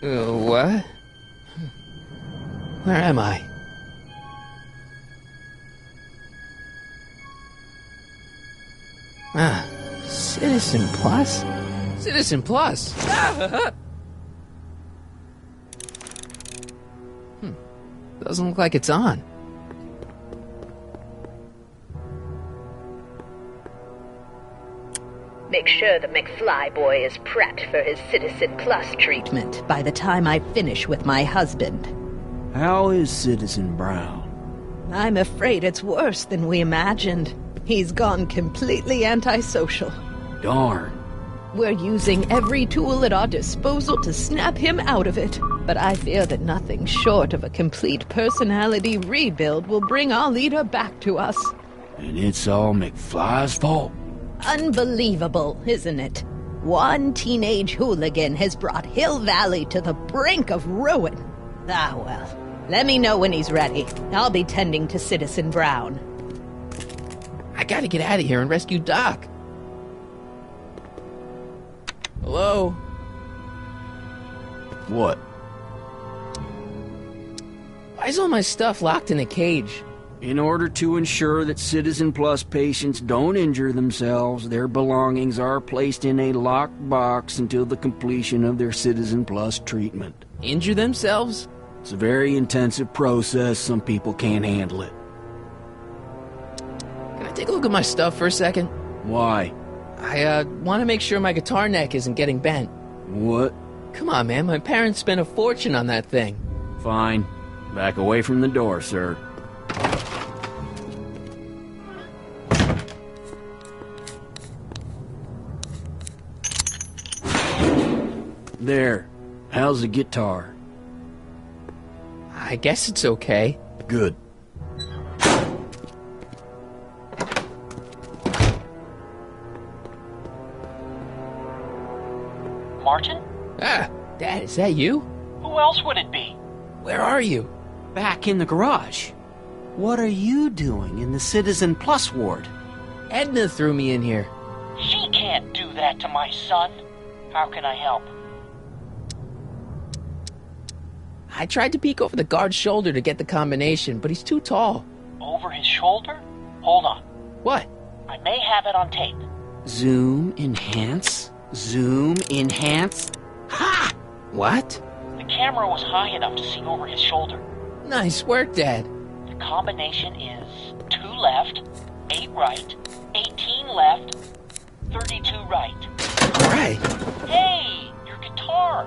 What? Where am I? Citizen Plus? Citizen Plus! Doesn't look like it's on. Make sure the McFly boy is prepped for his Citizen Plus treatment by the time I finish with my husband. How is Citizen Brown? I'm afraid it's worse than we imagined. He's gone completely antisocial. Darn. We're using every tool at our disposal to snap him out of it. But I fear that nothing short of a complete personality rebuild will bring our leader back to us. And it's all McFly's fault? Unbelievable, isn't it? One teenage hooligan has brought Hill Valley to the brink of ruin. Ah, well. Let me know when he's ready. I'll be tending to Citizen Brown. I gotta get out of here and rescue Doc. Hello? What? Why is all my stuff locked in a cage? In order to ensure that Citizen Plus patients don't injure themselves, their belongings are placed in a locked box until the completion of their Citizen Plus treatment. Injure themselves? It's a very intensive process. Some people can't handle it. Can I take a look at my stuff for a second? Why? I want to make sure my guitar neck isn't getting bent. What? Come on, man. My parents spent a fortune on that thing. Fine. Back away from the door, sir. There. How's the guitar? I guess it's okay. Good. Martin? Ah, Dad, is that you? Who else would it be? Where are you? Back in the garage. What are you doing in the Citizen Plus ward? Edna threw me in here. She can't do that to my son. How can I help? I tried to peek over the guard's shoulder to get the combination, but he's too tall. Over his shoulder? Hold on. What? I may have it on tape. Zoom, enhance, zoom, enhance. Ha! What? The camera was high enough to see over his shoulder. Nice work, Dad. The combination is 2 left, 8 right, 18 left, 32 right. All right. Hey, your guitar!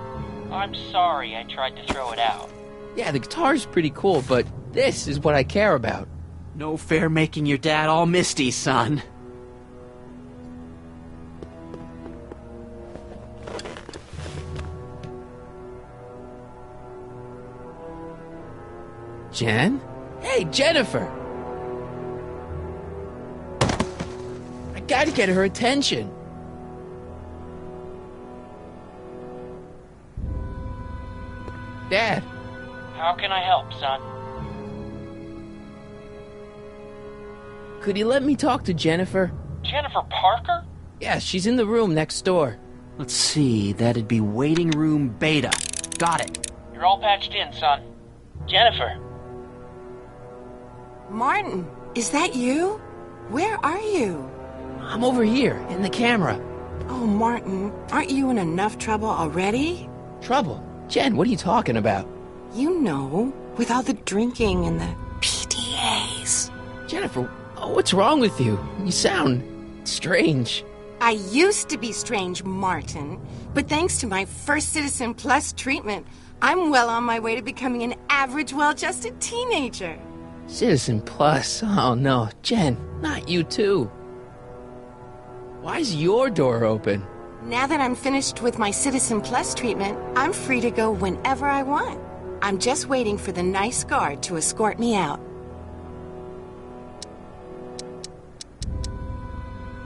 I'm sorry I tried to throw it out. Yeah, the guitar's pretty cool, but this is what I care about. No fair making your dad all misty, son. Jen? Hey, Jennifer! I gotta get her attention. Dad. How can I help, son? Could you let me talk to Jennifer? Jennifer Parker? Yeah, she's in the room next door. Let's see, that'd be waiting room beta. Got it. You're all patched in, son. Jennifer. Martin, is that you? Where are you? I'm over here, in the camera. Oh, Martin, aren't you in enough trouble already? Trouble? Jen, what are you talking about? You know, with all the drinking and the PDAs. Jennifer, what's wrong with you? You sound strange. I used to be strange, Martin, but thanks to my first Citizen Plus treatment, I'm well on my way to becoming an average, well-adjusted teenager. Citizen Plus? Oh no, Jen, not you too. Why's your door open? Now that I'm finished with my Citizen Plus treatment, I'm free to go whenever I want. I'm just waiting for the nice guard to escort me out.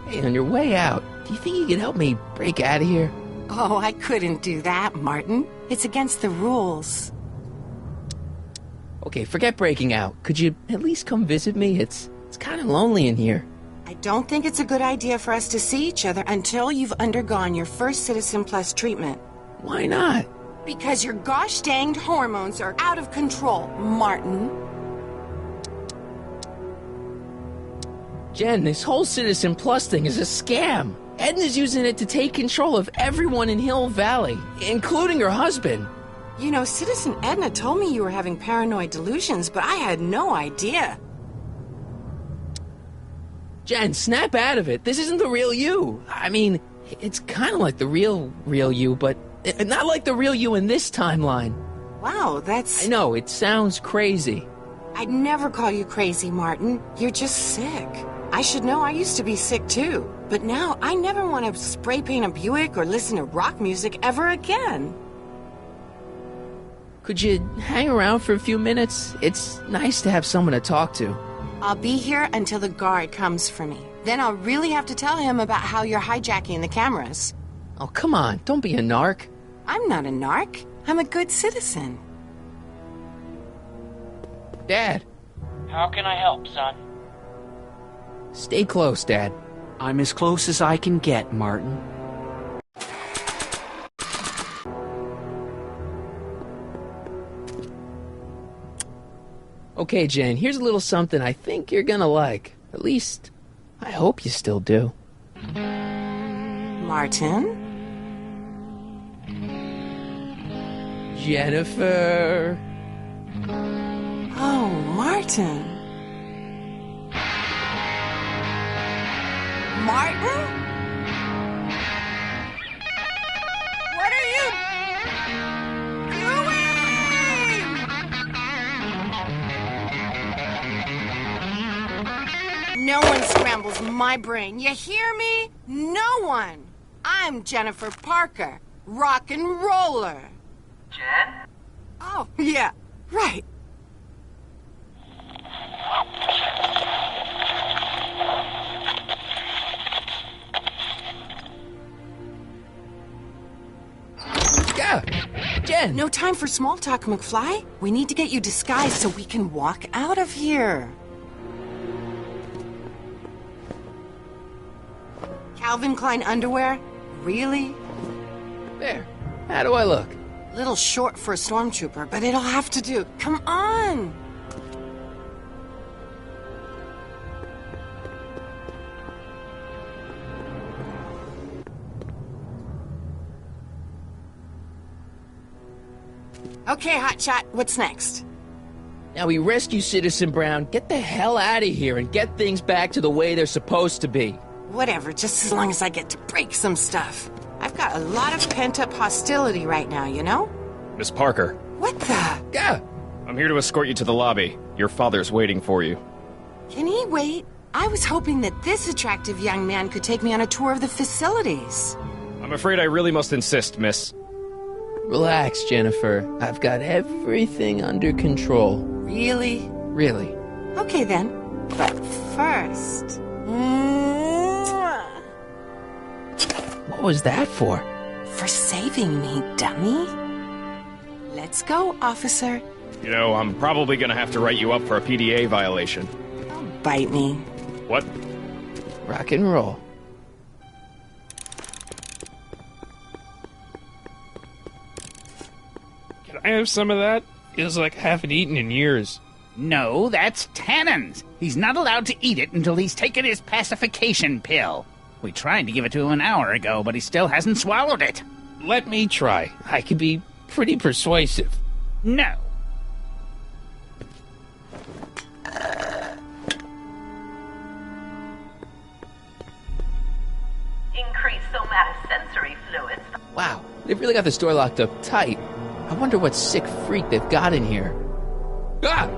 Hey, on your way out, do you think you could help me break out of here? Oh, I couldn't do that, Martin. It's against the rules. Okay, forget breaking out. Could you at least come visit me? It's kind of lonely in here. I don't think it's a good idea for us to see each other until you've undergone your first Citizen Plus treatment. Why not? Because your gosh danged hormones are out of control, Martin. Jen, this whole Citizen Plus thing is a scam. Edna's using it to take control of everyone in Hill Valley, including her husband. You know, Citizen Edna told me you were having paranoid delusions, but I had no idea. Jen, snap out of it. This isn't the real you. I mean, it's kind of like the real you, but not like the real you in this timeline. Wow, that's... I know, it sounds crazy. I'd never call you crazy, Martin. You're just sick. I should know I used to be sick too. But now I never want to spray paint a Buick or listen to rock music ever again. Could you hang around for a few minutes? It's nice to have someone to talk to. I'll be here until the guard comes for me. Then I'll really have to tell him about how you're hijacking the cameras. Oh, come on, don't be a narc. I'm not a narc. I'm a good citizen. Dad. How can I help, son? Stay close, Dad. I'm as close as I can get, Martin. Okay, Jen, here's a little something I think you're gonna like. At least, I hope you still do. Martin? Jennifer. Oh, Martin. Martin? What are you doing? No one scrambles my brain. You hear me? No one. I'm Jennifer Parker, rock and roller. Jen? Oh, yeah, right. Yeah, Jen. No time for small talk, McFly. We need to get you disguised so we can walk out of here. Calvin Klein underwear? Really? There. How do I look? Little short for a stormtrooper, but it'll have to do. Come on! Okay, Hotshot, what's next? Now we rescue Citizen Brown, get the hell out of here, and get things back to the way they're supposed to be. Whatever, just as long as I get to break some stuff. I've got a lot of pent-up hostility right now, you know? Miss Parker, What the? Yeah. I'm here to escort you to the lobby. Your father's waiting for you. Can he wait? I was hoping that this attractive young man could take me on a tour of the facilities. I'm afraid I really must insist, miss. Relax, Jennifer. I've got everything under control. Really? Really. Okay then. But first... Mwah! What was that for? For saving me, dummy. Let's go, officer. You know, I'm probably gonna have to write you up for a PDA violation. Don't bite me. What? Rock and roll. Can I have some of that? Feels like I haven't eaten in years. No, that's Tannen's. He's not allowed to eat it until he's taken his pacification pill. We tried to give it to him an hour ago, but he still hasn't swallowed it. Let me try. I can be pretty persuasive. No. Increase somatosensory fluids. Wow, they've really got the store locked up tight. I wonder what sick freak they've got in here. Ah!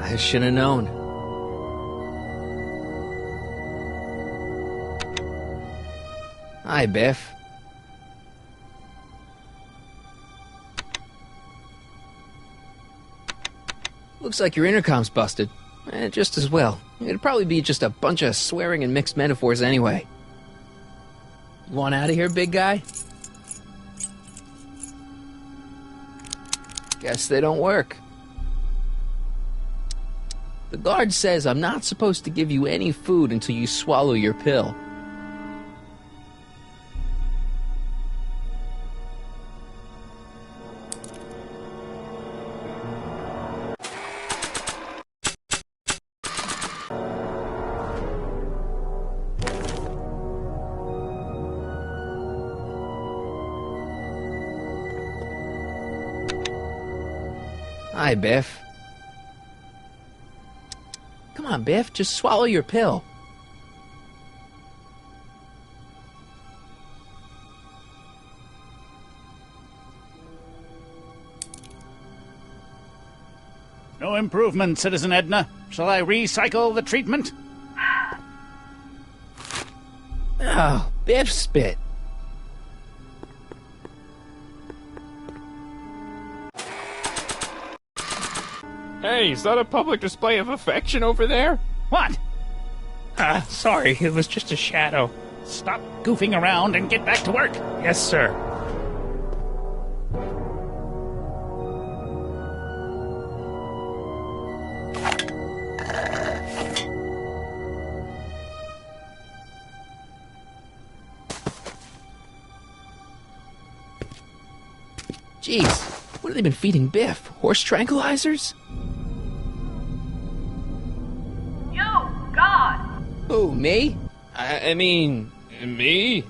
I should have known. Hi, Biff. Looks like your intercom's busted. Just as well. It'd probably be just a bunch of swearing and mixed metaphors anyway. You want out of here, big guy? Guess they don't work. The guard says I'm not supposed to give you any food until you swallow your pill. Hi, Biff. Come on, Biff, just swallow your pill. No improvement, Citizen Edna. Shall I recycle the treatment? Oh, Biff spit. Hey, is that a public display of affection over there? What? Sorry, it was just a shadow. Stop goofing around and get back to work. Yes, sir. Jeez, what have they been feeding Biff? Horse tranquilizers? You, God! Who, me? I mean, me?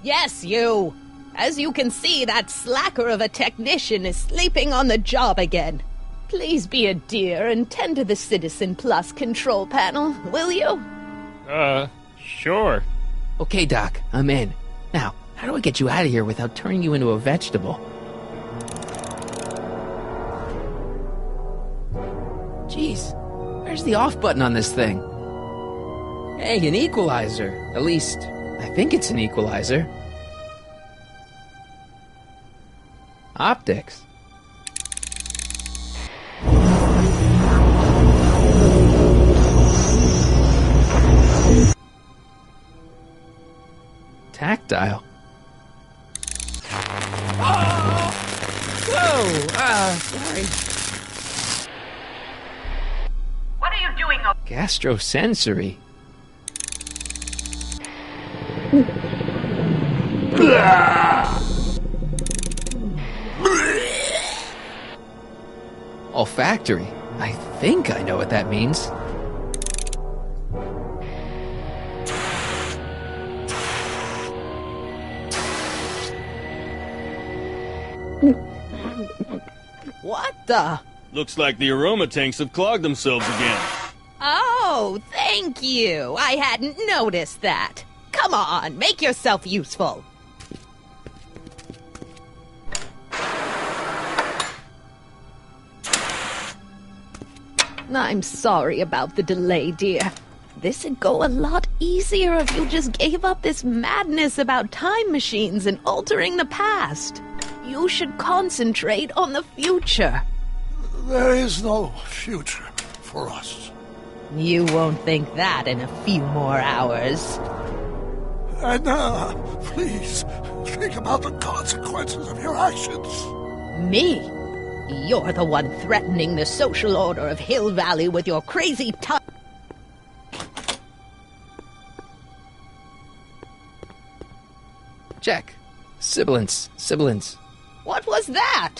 Yes, you! As you can see, that slacker of a technician is sleeping on the job again. Please be a dear and tend to the Citizen Plus control panel, will you? Sure. Okay, Doc, I'm in. Now, how do I get you out of here without turning you into a vegetable? Jeez, where's the off button on this thing? Hey, an equalizer. At least, I think it's an equalizer. Optics. Tactile. Oh! Whoa! Sorry. What are you doing? Gastrosensory. Olfactory. I think I know what that means. What the? Looks like the aroma tanks have clogged themselves again. Oh, thank you. I hadn't noticed that. Come on, make yourself useful. I'm sorry about the delay, dear. This'd go a lot easier if you just gave up this madness about time machines and altering the past. You should concentrate on the future. There is no future for us. You won't think that in a few more hours. Edna, please, think about the consequences of your actions. Me? You're the one threatening the social order of Hill Valley with your crazy time. Check. Sibilance. Sibilance. What was that?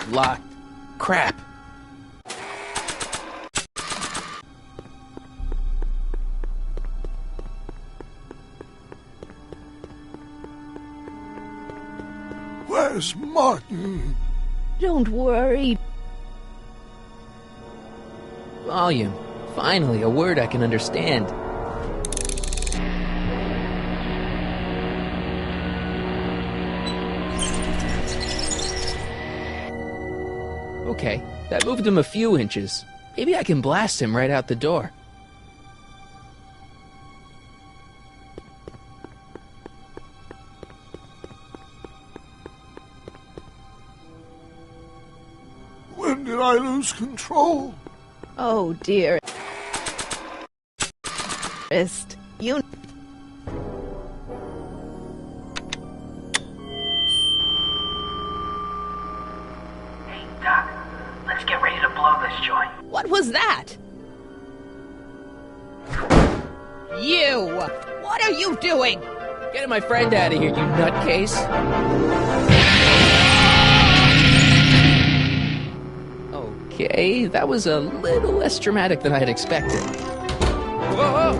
Locked. Crap. Where's Martin? Don't worry. Volume. Finally, a word I can understand. Okay, that moved him a few inches. Maybe I can blast him right out the door. When did I lose control? Oh, dear. You... Hey, Doc, let's get ready to blow this joint. What was that? You! What are you doing? Get my friend out of here, you nutcase. Okay, that was a little less dramatic than I had expected. Whoa!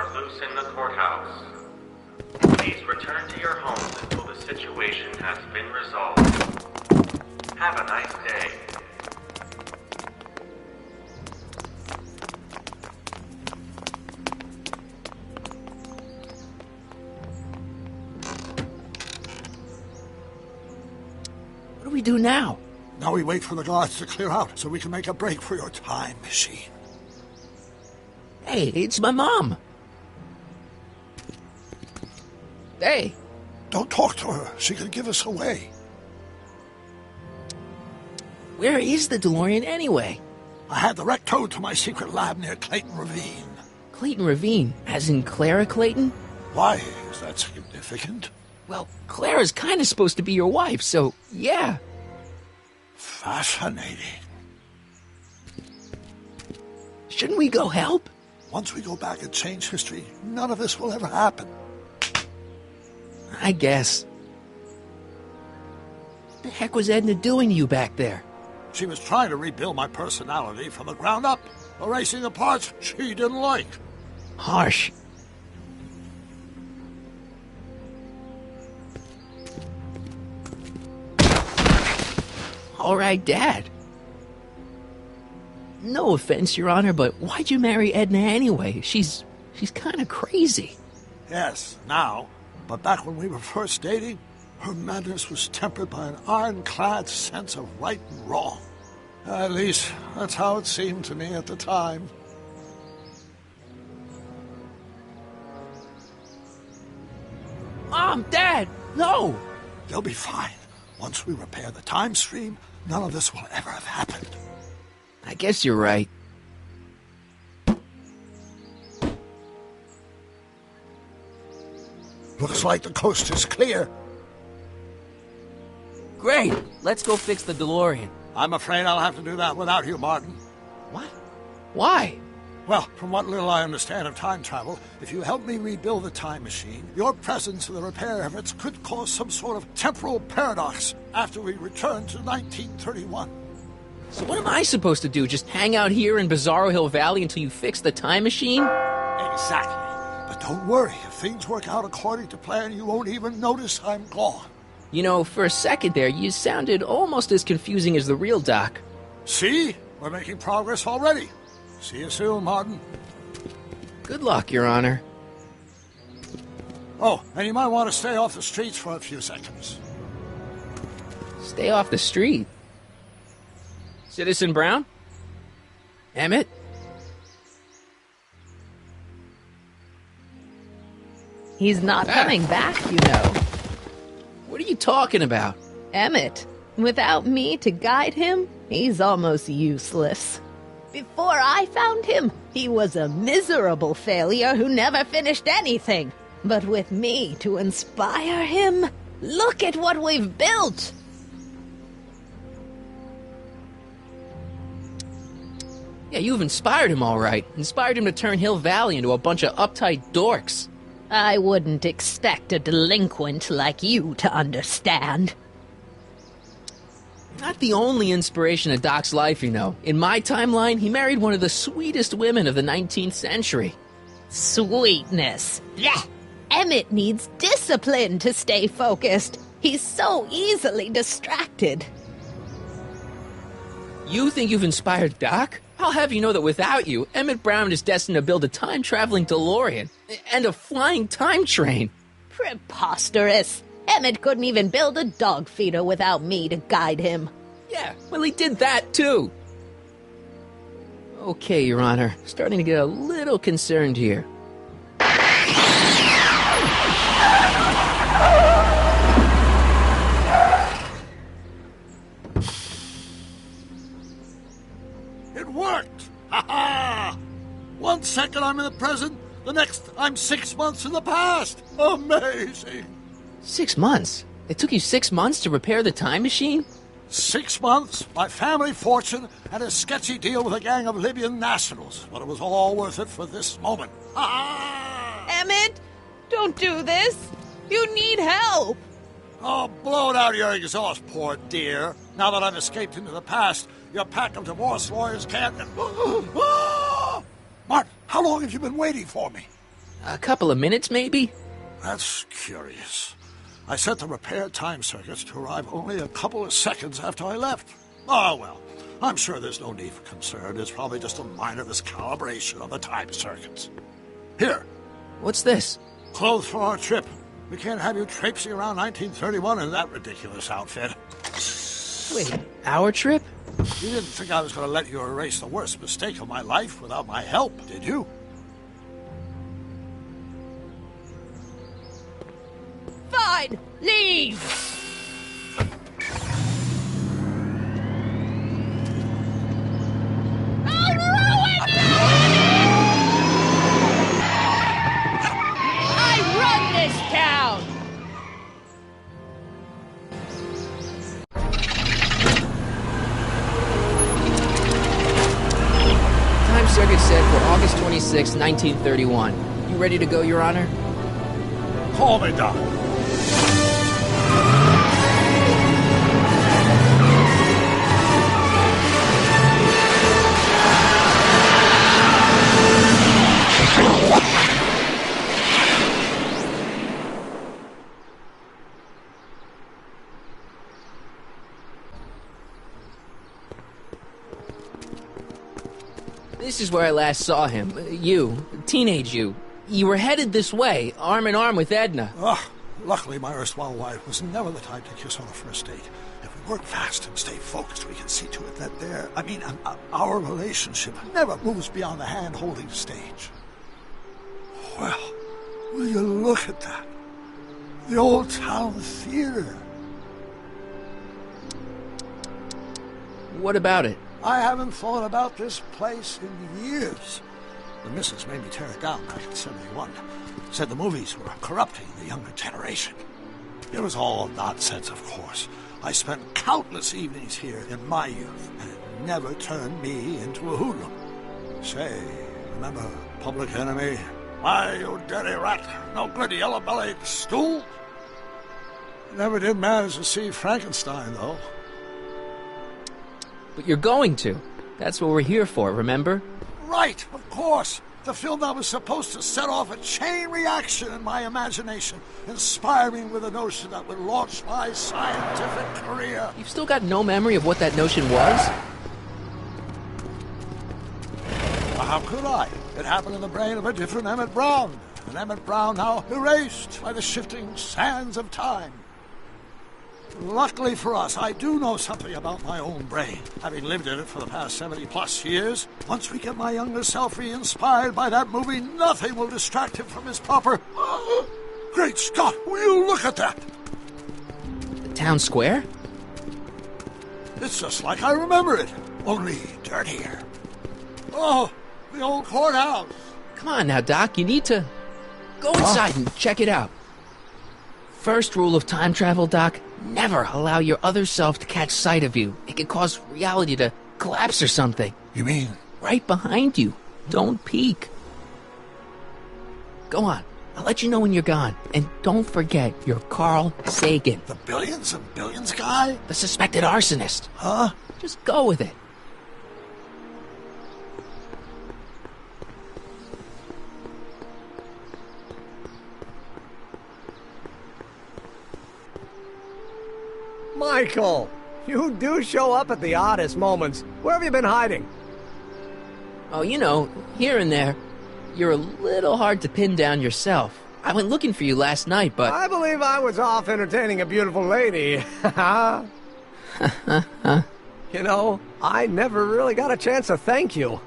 are loose in the courthouse. Please return to your homes until the situation has been resolved. Have a nice day. What do we do now? Now we wait for the guards to clear out so we can make a break for your time machine. Hey, it's my mom. Hey. Don't talk to her. She could give us away. Where is the DeLorean anyway? I had the wreck towed to my secret lab near Clayton Ravine. Clayton Ravine? As in Clara Clayton? Why? Is that significant? Well, Clara's kind of supposed to be your wife, so yeah. Fascinating. Shouldn't we go help? Once we go back and change history, none of this will ever happen. I guess. What the heck was Edna doing to you back there? She was trying to rebuild my personality from the ground up, erasing the parts she didn't like. Harsh. All right, Dad. No offense, Your Honor, but why'd you marry Edna anyway? She's kind of crazy. Yes, now. But back when we were first dating, her madness was tempered by an ironclad sense of right and wrong. At least, that's how it seemed to me at the time. Mom, Dad, no! They'll be fine. Once we repair the time stream, none of this will ever have happened. I guess you're right. Looks like the coast is clear. Great! Let's go fix the DeLorean. I'm afraid I'll have to do that without you, Martin. What? Why? Well, from what little I understand of time travel, if you help me rebuild the time machine, your presence in the repair efforts could cause some sort of temporal paradox after we return to 1931. So what am I supposed to do? Just hang out here in Bizarro Hill Valley until you fix the time machine? Exactly. But don't worry, if things work out according to plan, you won't even notice I'm gone. You know, for a second there, you sounded almost as confusing as the real Doc. See? We're making progress already. See you soon, Martin. Good luck, Your Honor. Oh, and you might want to stay off the streets for a few seconds. Stay off the street? Citizen Brown? Emmett? He's not coming back, you know. What are you talking about? Emmett. Without me to guide him, he's almost useless. Before I found him, he was a miserable failure who never finished anything. But with me to inspire him, look at what we've built! Yeah, you've inspired him all right. Inspired him to turn Hill Valley into a bunch of uptight dorks. I wouldn't expect a delinquent like you to understand. Not the only inspiration of Doc's life, you know. In my timeline, he married one of the sweetest women of the 19th century. Sweetness. Blech. Emmett needs discipline to stay focused. He's so easily distracted. You think you've inspired Doc? I'll have you know that without you, Emmett Brown is destined to build a time-traveling DeLorean and a flying time train. Preposterous. Emmett couldn't even build a dog feeder without me to guide him. Yeah, well, he did that, too. Okay, Your Honor. Starting to get a little concerned here. It worked! Ha-ha! 1 second I'm in the present, the next I'm 6 months in the past. Amazing! 6 months? It took you 6 months to repair the time machine? 6 months, my family fortune, and a sketchy deal with a gang of Libyan nationals. But it was all worth it for this moment. Emmett, don't do this. You need help. Oh, blow it out of your exhaust, poor dear. Now that I've escaped into the past, your pack of divorce lawyers can't... Martin, how long have you been waiting for me? A couple of minutes, maybe? That's curious. I set the repair time circuits to arrive only a couple of seconds after I left. Oh, well, I'm sure there's no need for concern. It's probably just a minor miscalibration of the time circuits. Here. What's this? Clothes for our trip. We can't have you traipsing around 1931 in that ridiculous outfit. Wait, our trip? You didn't think I was going to let you erase the worst mistake of my life without my help, did you? Fine! Leave! I'll ruin you! I run this town! Time circuit set for August 26, 1931. You ready to go, Your Honor? Call me, Doc. This is where I last saw him. You, teenage you. You were headed this way, arm in arm with Edna. Luckily, my erstwhile wife was never the type to kiss on a first date. If we work fast and stay focused, we can see to it that our relationship never moves beyond the hand-holding stage. Well, will you look at that? The old town theater. What about it? I haven't thought about this place in years. The missus made me tear it down back in '71. Said the movies were corrupting the younger generation. It was all nonsense, of course. I spent countless evenings here in my youth, and it never turned me into a hoodlum. Say, remember Public Enemy? Why, you dirty rat, no good yellow-bellied stool? Never did manage to see Frankenstein, though. But you're going to. That's what we're here for, remember? Right, of course. The film that was supposed to set off a chain reaction in my imagination, inspire me with a notion that would launch my scientific career. You've still got no memory of what that notion was? How could I? It happened in the brain of a different Emmett Brown. An Emmett Brown now erased by the shifting sands of time. Luckily for us, I do know something about my own brain, having lived in it for the past 70-plus years. Once we get my younger self re-inspired by that movie, nothing will distract him from his proper... Great Scott, will you look at that? The town square? It's just like I remember it, only dirtier. Oh, the old courthouse. Come on now, Doc, you need to... Go inside and check it out. First rule of time travel, Doc, never allow your other self to catch sight of you. It can cause reality to collapse or something. You mean? Right behind you. Don't peek. Go on. I'll let you know when you're gone. And don't forget, you're Carl Sagan. The billions and billions guy? The suspected arsonist. Huh? Just go with it. Michael, you do show up at the oddest moments. Where have you been hiding? Oh, you know, here and there. You're a little hard to pin down yourself. I went looking for you last night, but... I believe I was off entertaining a beautiful lady. You know, I never really got a chance to thank you.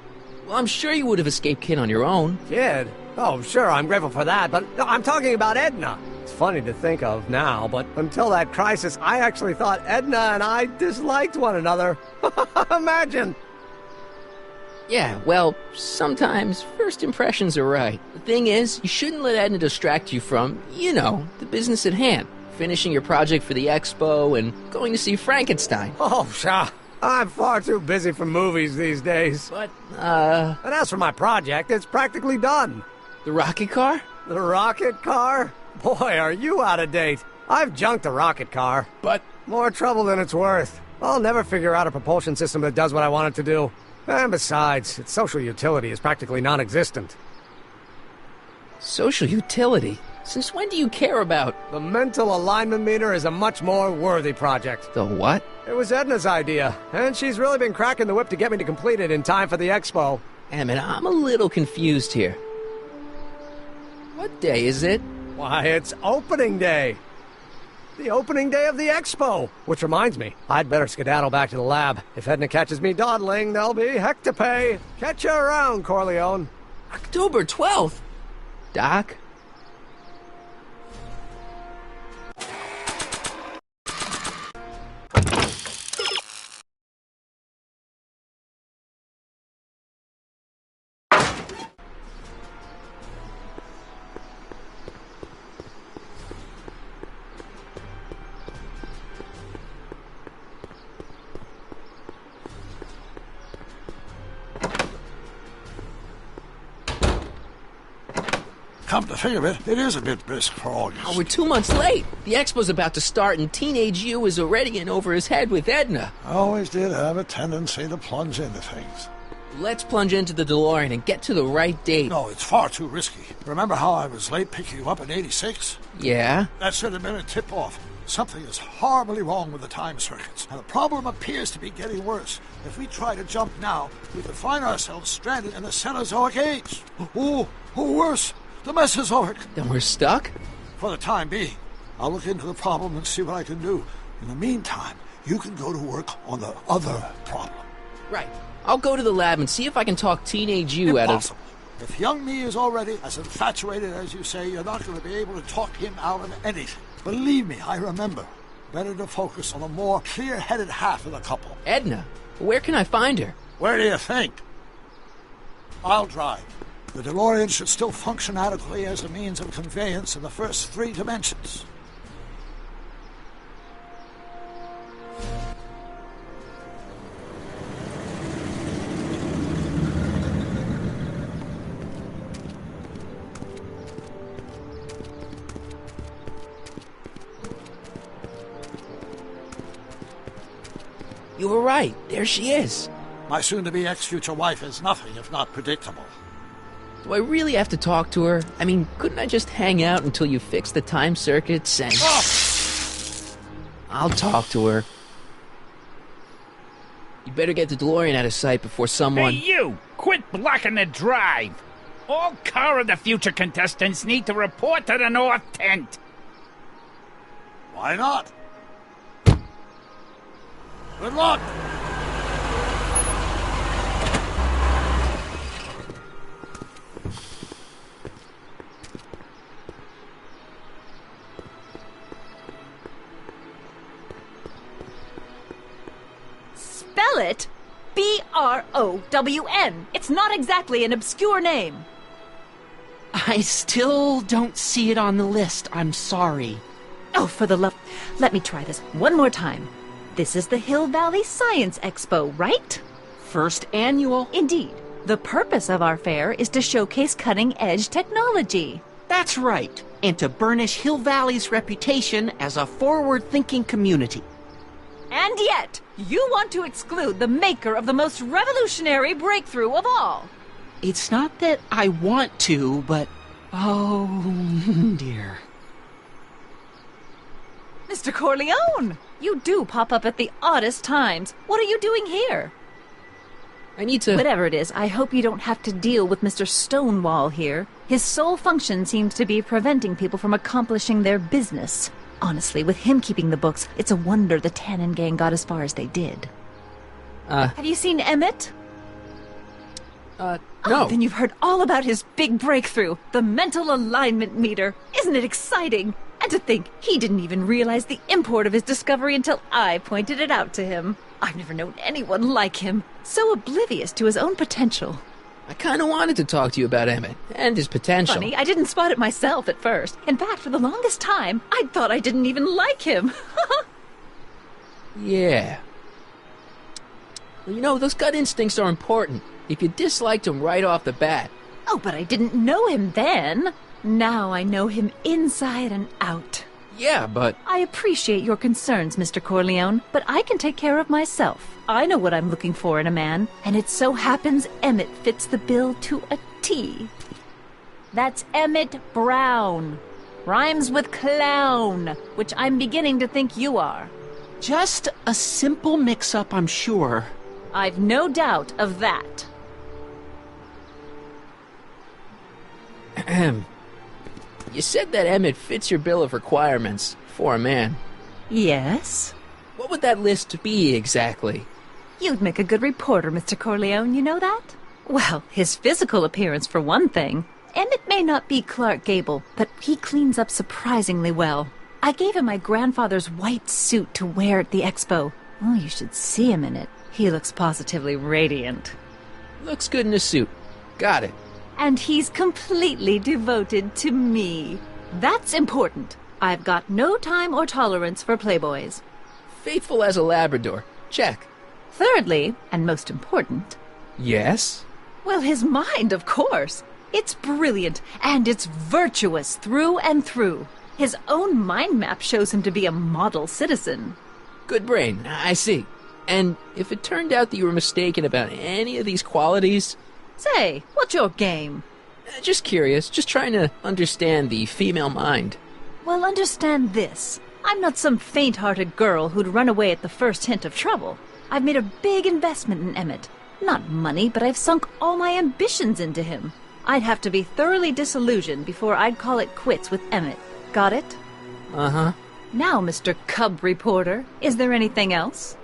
Well, I'm sure you would have escaped Kid on your own. Kid? Oh, sure, I'm grateful for that, but no, I'm talking about Edna. It's funny to think of now, but until that crisis, I actually thought Edna and I disliked one another. Imagine! Yeah, well, sometimes first impressions are right. The thing is, you shouldn't let Edna distract you from, you know, the business at hand. Finishing your project for the expo and going to see Frankenstein. Oh, sure. I'm far too busy for movies these days. But, And as for my project, it's practically done. The rocket car? The rocket car? Boy, are you out of date. I've junked the rocket car. But... More trouble than it's worth. I'll never figure out a propulsion system that does what I want it to do. And besides, its social utility is practically non-existent. Social utility? Since when do you care about... The mental alignment meter is a much more worthy project. The what? It was Edna's idea, and she's really been cracking the whip to get me to complete it in time for the expo. Emmett, I'm a little confused here. What day is it? Why, it's opening day. The opening day of the expo. Which reminds me, I'd better skedaddle back to the lab. If Edna catches me dawdling, there'll be heck to pay. Catch you around, Corleone. October 12th? Doc? Come to think of it, it is a bit brisk for August. Oh, we're 2 months late. The expo's about to start, and Teenage You is already in over his head with Edna. I always did have a tendency to plunge into things. Let's plunge into the DeLorean and get to the right date. No, it's far too risky. Remember how I was late picking you up in '86? Yeah? That should have been a tip-off. Something is horribly wrong with the time circuits, and the problem appears to be getting worse. If we try to jump now, we could find ourselves stranded in the Cenozoic age. Or worse, the Mesozoic. Then we're stuck? For the time being. I'll look into the problem and see what I can do. In the meantime, you can go to work on the other problem. Right. I'll go to the lab and see if I can talk Teenage You out of... Impossible. If young me is already as infatuated as you say, you're not going to be able to talk him out of anything. Believe me, I remember. Better to focus on the more clear-headed half of the couple. Edna, where can I find her? Where do you think? I'll drive. The DeLorean should still function adequately as a means of conveyance in the first 3 dimensions. You were right. There she is. My soon-to-be ex-future wife is nothing if not predictable. Do I really have to talk to her? I mean, couldn't I just hang out until you fix the time circuits and... Oh! I'll talk to her. You better get the DeLorean out of sight before someone... Hey, you! Quit blocking the drive! All Car of the Future contestants need to report to the North Tent. Why not? Good luck! Spell it B-R-O-W-N. It's not exactly an obscure name. I still don't see it on the list. I'm sorry. Oh, for the love... Let me try this one more time. This is the Hill Valley Science Expo, right? First annual. Indeed. The purpose of our fair is to showcase cutting-edge technology. That's right. And to burnish Hill Valley's reputation as a forward-thinking community. And yet, you want to exclude the maker of the most revolutionary breakthrough of all. It's not that I want to, but... oh, dear. Mr. Corleone! You do pop up at the oddest times. What are you doing here? I need to... Whatever it is, I hope you don't have to deal with Mr. Stonewall here. His sole function seems to be preventing people from accomplishing their business. Honestly, with him keeping the books, it's a wonder the Tannen gang got as far as they did. Have you seen Emmett? No. Oh, then you've heard all about his big breakthrough, the mental alignment meter. Isn't it exciting? And to think, he didn't even realize the import of his discovery until I pointed it out to him. I've never known anyone like him, so oblivious to his own potential. I kind of wanted to talk to you about Emmett and his potential. Funny, I didn't spot it myself at first. In fact, for the longest time, I thought I didn't even like him. Yeah. Well, you know, those gut instincts are important. If you disliked him right off the bat... Oh, but I didn't know him then. Now I know him inside and out. Yeah, but... I appreciate your concerns, Mr. Corleone, but I can take care of myself. I know what I'm looking for in a man, and it so happens Emmett fits the bill to a T. That's Emmett Brown. Rhymes with clown, which I'm beginning to think you are. Just a simple mix-up, I'm sure. I've no doubt of that. You said that Emmett fits your bill of requirements for a man. Yes? What would that list be exactly? You'd make a good reporter, Mr. Corleone, you know that? Well, his physical appearance for one thing. Emmett may not be Clark Gable, but he cleans up surprisingly well. I gave him my grandfather's white suit to wear at the expo. Oh, you should see him in it. He looks positively radiant. Looks good in a suit. Got it. And he's completely devoted to me. That's important. I've got no time or tolerance for playboys. Faithful as a Labrador. Check. Thirdly, and most important... Yes? Well, his mind, of course. It's brilliant, and it's virtuous through and through. His own mind map shows him to be a model citizen. Good brain, I see. And if it turned out that you were mistaken about any of these qualities... Say, what's your game? Just curious, just trying to understand the female mind. Well, understand this. I'm not some faint-hearted girl who'd run away at the first hint of trouble. I've made a big investment in Emmett. Not money, but I've sunk all my ambitions into him. I'd have to be thoroughly disillusioned before I'd call it quits with Emmett. Got it? Uh-huh. Now, Mr. Cub Reporter, is there anything else?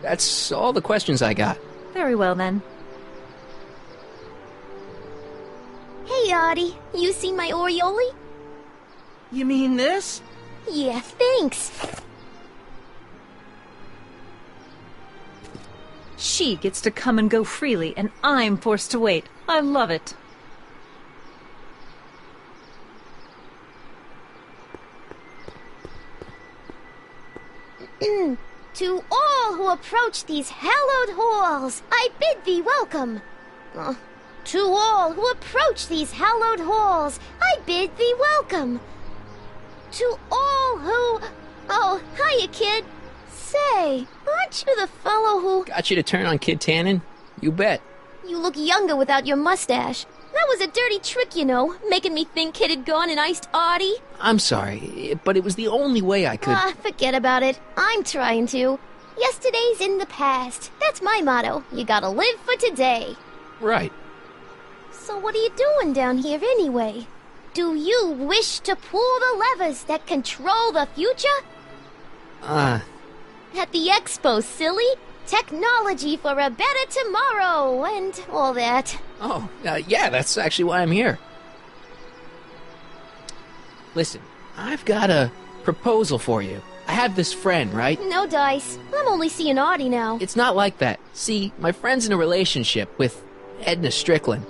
That's all the questions I got. Very well, then. Hey, Artie. You seen my Oriole? You mean this? Yeah, thanks. She gets to come and go freely, and I'm forced to wait. I love it. To all who approach these hallowed halls, I bid thee welcome. To all who approach these hallowed halls, I bid thee welcome. To all who... Oh, hiya, kid. Say, aren't you the fellow who... Got you to turn on Kid Tannen? You bet. You look younger without your mustache. That was a dirty trick, you know, making me think Kid had gone and iced Artie. I'm sorry, but it was the only way I could... Forget about it. I'm trying to. Yesterday's in the past. That's my motto. You gotta live for today. Right. So what are you doing down here anyway? Do you wish to pull the levers that control the future? At the expo, silly. Technology for a better tomorrow, and all that. Oh, yeah, that's actually why I'm here. Listen, I've got a proposal for you. I have this friend, right? No dice. I'm only seeing Artie now. It's not like that. See, my friend's in a relationship with Edna Strickland.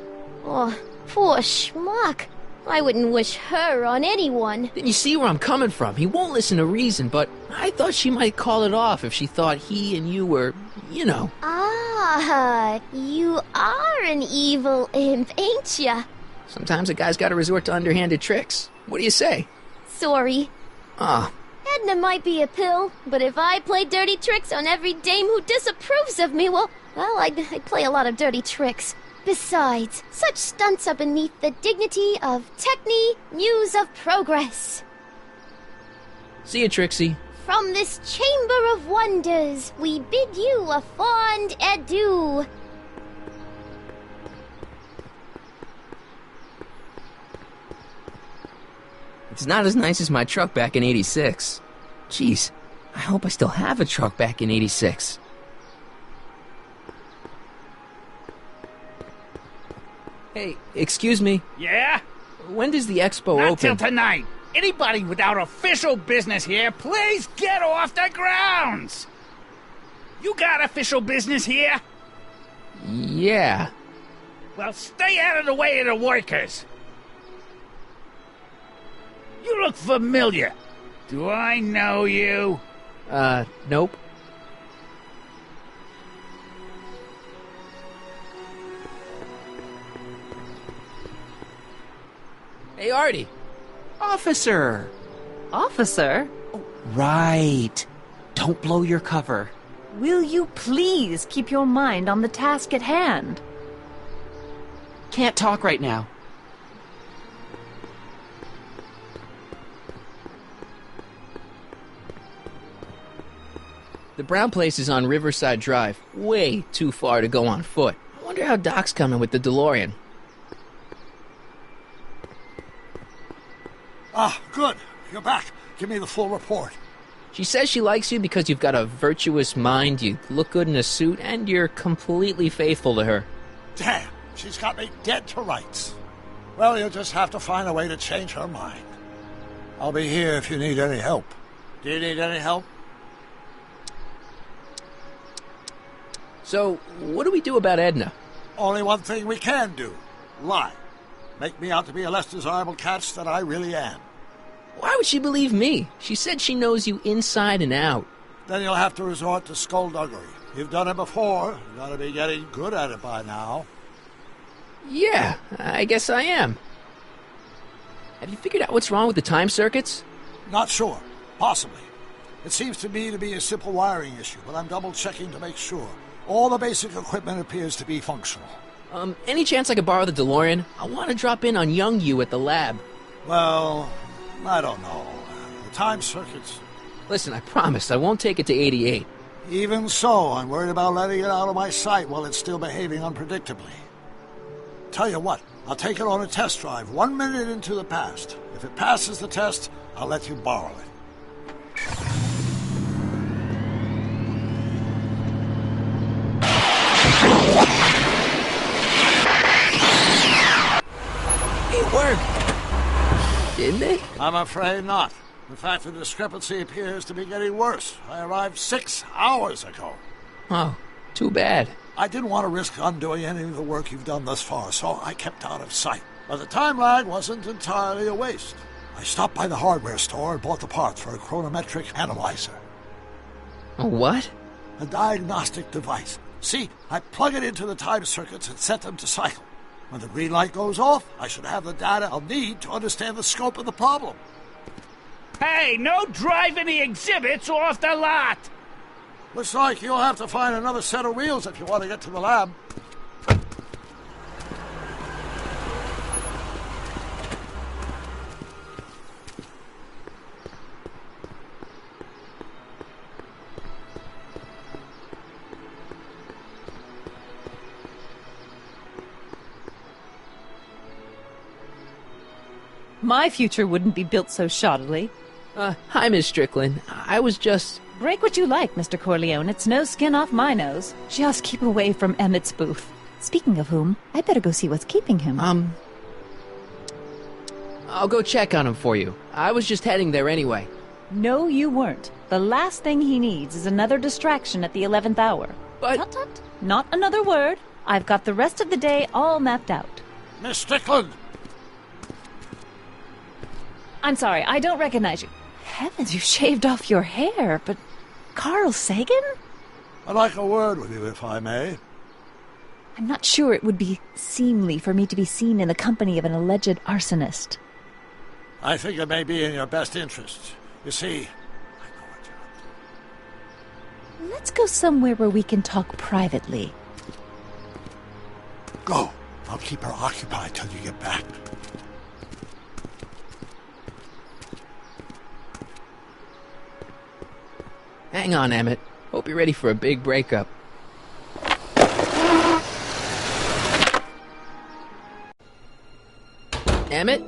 Oh, poor schmuck. I wouldn't wish her on anyone. Then you see where I'm coming from. He won't listen to reason, but I thought she might call it off if she thought he and you were, you know. Ah, you are an evil imp, ain't ya? Sometimes a guy's got to resort to underhanded tricks. What do you say? Sorry. Edna might be a pill, but if I play dirty tricks on every dame who disapproves of me, well, I'd play a lot of dirty tricks. Besides, such stunts are beneath the dignity of Techne, Muse of Progress. See you, Trixie. From this chamber of wonders, we bid you a fond adieu. It's not as nice as my truck back in '86. Jeez, I hope I still have a truck back in '86. Hey, excuse me. Yeah? When does the expo Not open? till tonight. Anybody without official business here, please get off the grounds! You got official business here? Yeah. Well, stay out of the way of the workers. You look familiar. Do I know you? Nope. Hey, Artie. Officer! Officer? Right. Don't blow your cover. Will you please keep your mind on the task at hand? can't talk right now. The brown place is on Riverside Drive. Way too far to go on foot. I wonder how Doc's coming with the DeLorean. Ah, good. You're back. Give me the full report. She says she likes you because you've got a virtuous mind, you look good in a suit, and you're completely faithful to her. Damn, she's got me dead to rights. Well, you'll just have to find a way to change her mind. I'll be here if you need any help. Do you need any help? So, what do we do about Edna? Only one thing we can do. Lie. Make me out to be a less desirable catch than I really am. Why would she believe me? She said she knows you inside and out. Then you'll have to resort to skullduggery. You've done it before. You gotta be getting good at it by now. Yeah, I guess I am. Have you figured out what's wrong with the time circuits? Not sure. Possibly. It seems to me to be a simple wiring issue, but I'm double-checking to make sure. All the basic equipment appears to be functional. Any chance I could borrow the DeLorean? I want to drop in on young you at the lab. Well, I don't know. The time circuits... Listen, I promise I won't take it to 88. Even so, I'm worried about letting it out of my sight while it's still behaving unpredictably. Tell you what, I'll take it on a test drive 1 minute into the past. If it passes the test, I'll let you borrow it. It worked! Didn't it? I'm afraid not. In fact, the discrepancy appears to be getting worse. I arrived 6 hours ago. Oh, too bad. I didn't want to risk undoing any of the work you've done thus far, so I kept out of sight. But the time lag wasn't entirely a waste. I stopped by the hardware store and bought the parts for a chronometric analyzer. A what? A diagnostic device. See, I plug it into the time circuits and set them to cycle. When the green light goes off, I should have the data I'll need to understand the scope of the problem. Hey, no driving the exhibits off the lot! Looks like you'll have to find another set of wheels if you want to get to the lab. My future wouldn't be built so shoddily. Hi, Miss Strickland. I was just... Break what you like, Mr. Corleone. It's no skin off my nose. Just keep away from Emmett's booth. Speaking of whom, I better go see what's keeping him. I'll go check on him for you. I was just heading there anyway. No, you weren't. The last thing he needs is another distraction at the 11th hour. But... Tut, tut. Not another word. I've got the rest of the day all mapped out. Miss Strickland! I'm sorry, I don't recognize you. Heavens, you shaved off your hair, but... Carl Sagan? I'd like a word with you, if I may. I'm not sure it would be seemly for me to be seen in the company of an alleged arsonist. I think it may be in your best interest. You see... Let's go somewhere where we can talk privately. Go. I'll keep her occupied till you get back. Hang on, Emmett. Hope you're ready for a big breakup. Emmett?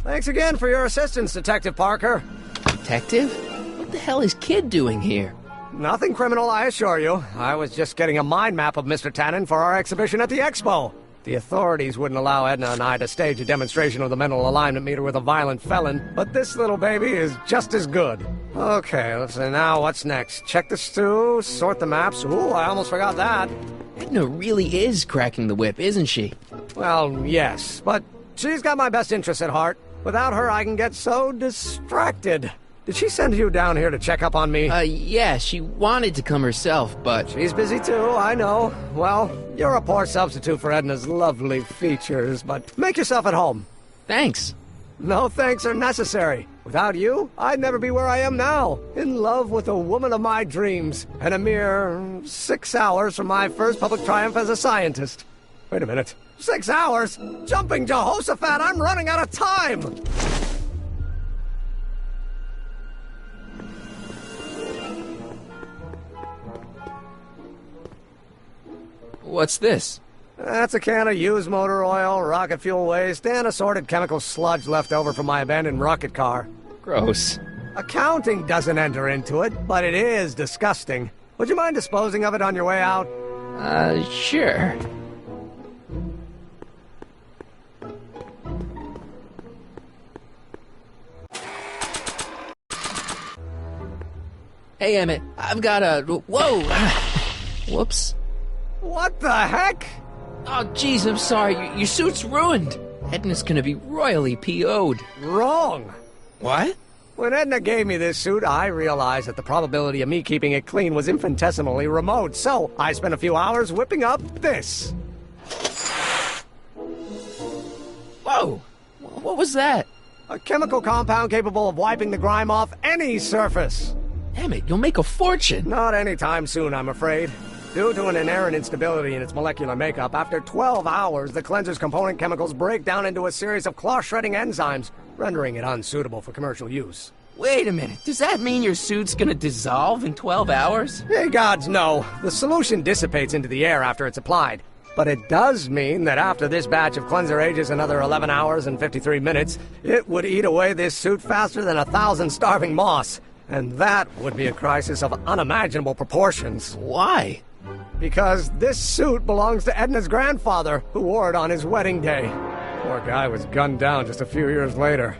Thanks again for your assistance, Detective Parker. Detective? What the hell is Kid doing here? Nothing criminal, I assure you. I was just getting a mind map of Mr. Tannen for our exhibition at the Expo. The authorities wouldn't allow Edna and I to stage a demonstration of the mental alignment meter with a violent felon, but this little baby is just as good. Okay, let's see, now what's next? Check the stew, sort the maps. Ooh, I almost forgot that. Edna really is cracking the whip, isn't she? Well, yes, but she's got my best interests at heart. Without her, I can get so distracted. Did she send you down here to check up on me? Yeah, she wanted to come herself, but... She's busy too, I know. Well, you're a poor substitute for Edna's lovely features, but make yourself at home. Thanks. No thanks are necessary. Without you, I'd never be where I am now, in love with the woman of my dreams, and a mere 6 hours from my first public triumph as a scientist. Wait a minute. 6 hours? Jumping Jehoshaphat, I'm running out of time! What's this? That's a can of used motor oil, rocket fuel waste, and assorted chemical sludge left over from my abandoned rocket car. Gross. Accounting doesn't enter into it, but it is disgusting. Would you mind disposing of it on your way out? Sure. Hey, Emmett, I've got a... Whoa! Whoops. What the heck? Oh, jeez, I'm sorry. Your suit's ruined. Edna's gonna be royally PO'd. Wrong. What? When Edna gave me this suit, I realized that the probability of me keeping it clean was infinitesimally remote, so I spent a few hours whipping up this. Whoa! What was that? A chemical compound capable of wiping the grime off any surface. Emmett, you'll make a fortune. Not anytime soon, I'm afraid. Due to an inherent instability in its molecular makeup, after 12 hours, the cleanser's component chemicals break down into a series of cloth-shredding enzymes, rendering it unsuitable for commercial use. Wait a minute, does that mean your suit's gonna dissolve in 12 hours? Hey, gods, no. The solution dissipates into the air after it's applied. But it does mean that after this batch of cleanser ages another 11 hours and 53 minutes, it would eat away this suit faster than 1,000 starving moths. And that would be a crisis of unimaginable proportions. Why? Because this suit belongs to Edna's grandfather, who wore it on his wedding day. Poor guy was gunned down just a few years later.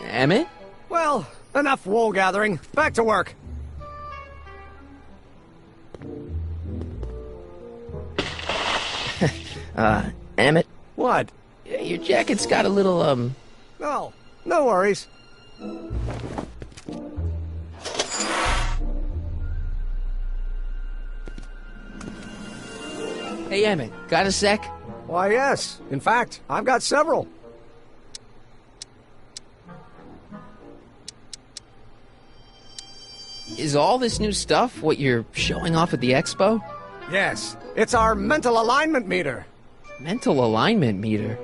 Emmett? Well, enough wool gathering. Back to work. Emmett? What? Your jacket's got a little, No, no worries. Hey, Emmett, got a sec? Why, yes. In fact, I've got several. Is all this new stuff what you're showing off at the expo? Yes, it's our mental alignment meter. Mental alignment meter?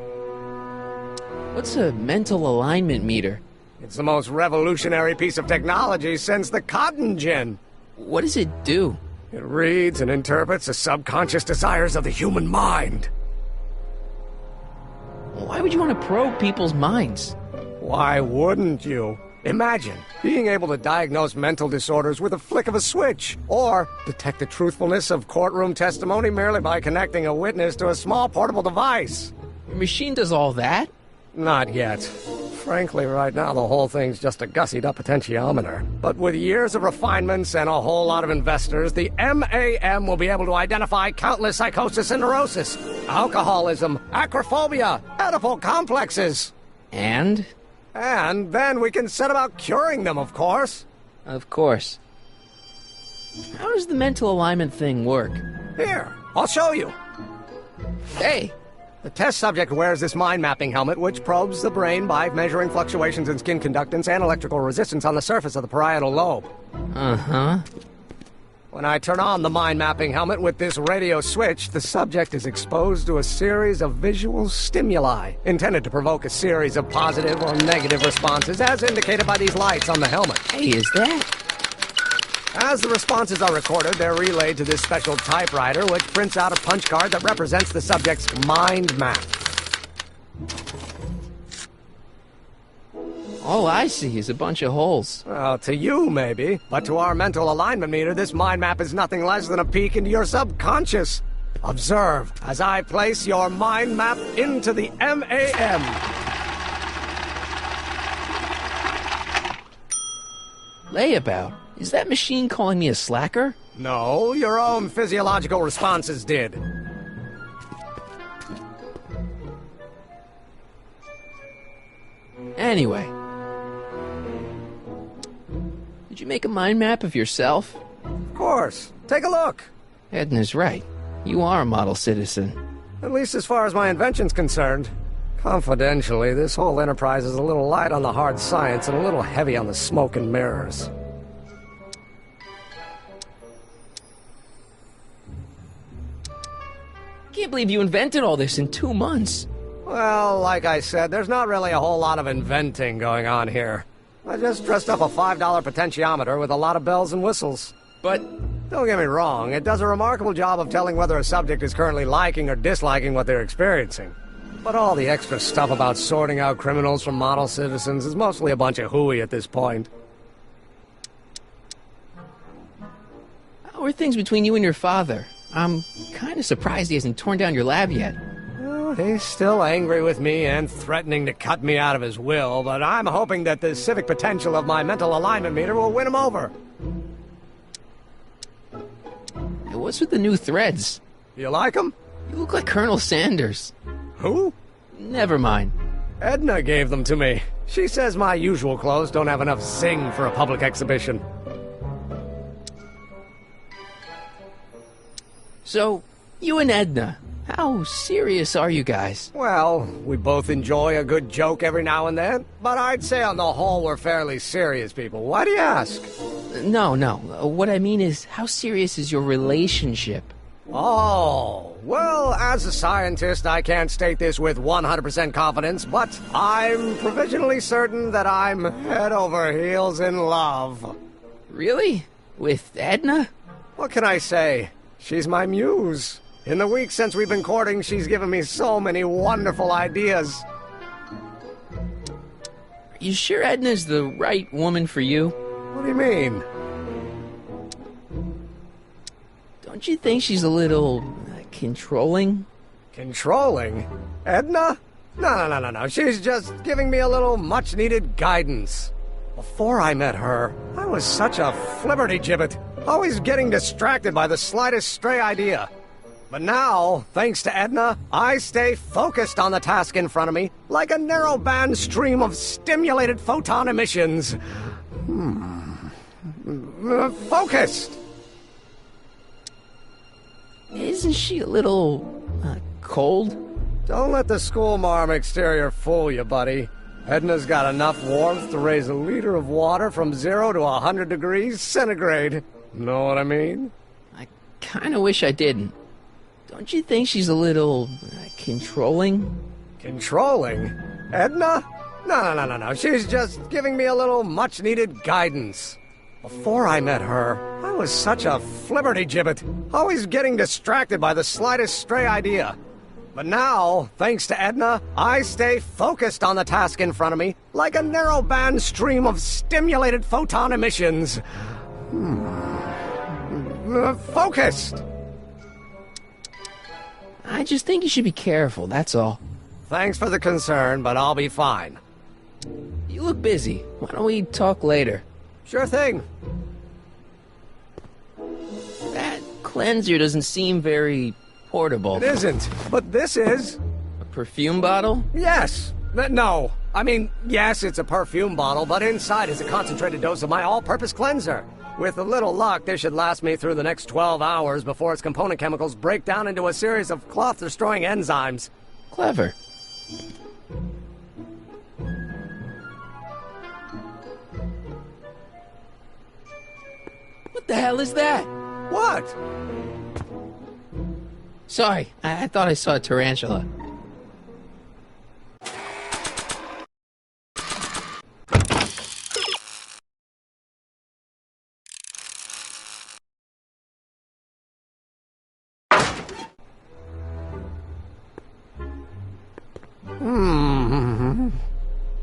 What's a mental alignment meter? It's the most revolutionary piece of technology since the cotton gin. What does it do? It reads and interprets the subconscious desires of the human mind. Why would you want to probe people's minds? Why wouldn't you? Imagine being able to diagnose mental disorders with a flick of a switch, or detect the truthfulness of courtroom testimony merely by connecting a witness to a small portable device. Your machine does all that? Not yet. Frankly, right now the whole thing's just a gussied-up potentiometer. But with years of refinements and a whole lot of investors, the MAM will be able to identify countless psychosis and neurosis, alcoholism, acrophobia, Oedipal complexes. And? And then we can set about curing them, of course. Of course. How does the mental alignment thing work? Here, I'll show you. Hey! The test subject wears this mind-mapping helmet, which probes the brain by measuring fluctuations in skin conductance and electrical resistance on the surface of the parietal lobe. Uh-huh. When I turn on the mind-mapping helmet with this radio switch, the subject is exposed to a series of visual stimuli, intended to provoke a series of positive or negative responses, as indicated by these lights on the helmet. Hey, is that? As the responses are recorded, they're relayed to this special typewriter, which prints out a punch card that represents the subject's mind map. All I see is a bunch of holes. Well, to you, maybe. But to our mental alignment meter, this mind map is nothing less than a peek into your subconscious. Observe as I place your mind map into the MAM. Layabout? Is that machine calling me a slacker? No, your own physiological responses did. Anyway. Did you make a mind map of yourself? Of course. Take a look. Edna's right. You are a model citizen. At least as far as my invention's concerned. Confidentially, this whole enterprise is a little light on the hard science and a little heavy on the smoke and mirrors. Can't believe you invented all this in 2 months. Well, like I said, there's not really a whole lot of inventing going on here. I just dressed up a $5 potentiometer with a lot of bells and whistles. But don't get me wrong, it does a remarkable job of telling whether a subject is currently liking or disliking what they're experiencing. But all the extra stuff about sorting out criminals from model citizens is mostly a bunch of hooey at this point. How are things between you and your father? I'm kind of surprised he hasn't torn down your lab yet. Well, he's still angry with me and threatening to cut me out of his will, but I'm hoping that the civic potential of my mental alignment meter will win him over. Hey, what's with the new threads? You like them? You look like Colonel Sanders. Who? Never mind. Edna gave them to me. She says my usual clothes don't have enough zing for a public exhibition. So, you and Edna, how serious are you guys? Well, we both enjoy a good joke every now and then, but I'd say on the whole we're fairly serious people. Why do you ask? No. What I mean is, how serious is your relationship? Oh, well, as a scientist, I can't state this with 100% confidence, but I'm provisionally certain that I'm head over heels in love. Really? With Edna? What can I say? She's my muse. In the weeks since we've been courting, she's given me so many wonderful ideas. Are you sure Edna's the right woman for you? What do you mean? Don't you think she's a little controlling? Controlling? Edna? No. She's just giving me a little much-needed guidance. Before I met her, I was such a flibberty-gibbet, always getting distracted by the slightest stray idea. But now, thanks to Edna, I stay focused on the task in front of me, like a narrow-band stream of stimulated photon emissions. Focused! Isn't she a little, cold? Don't let the schoolmarm exterior fool you, buddy. Edna's got enough warmth to raise a liter of water from 0 to 100 degrees centigrade. Know what I mean? I kinda wish I didn't. Don't you think she's a little, controlling? Controlling? Edna? No. She's just giving me a little much-needed guidance. Before I met her, I was such a flibberty-gibbet, always getting distracted by the slightest stray idea. But now, thanks to Edna, I stay focused on the task in front of me, like a narrow-band stream of stimulated photon emissions. Focused! I just think you should be careful, that's all. Thanks for the concern, but I'll be fine. You look busy. Why don't we talk later? Sure thing. That cleanser doesn't seem very portable. It isn't, but this is. A perfume bottle? Yes. No. I mean, yes, it's a perfume bottle, but inside is a concentrated dose of my all-purpose cleanser. With a little luck, this should last me through the next 12 hours before its component chemicals break down into a series of cloth-destroying enzymes. Clever. What the hell is that? What? Sorry, I thought I saw a tarantula.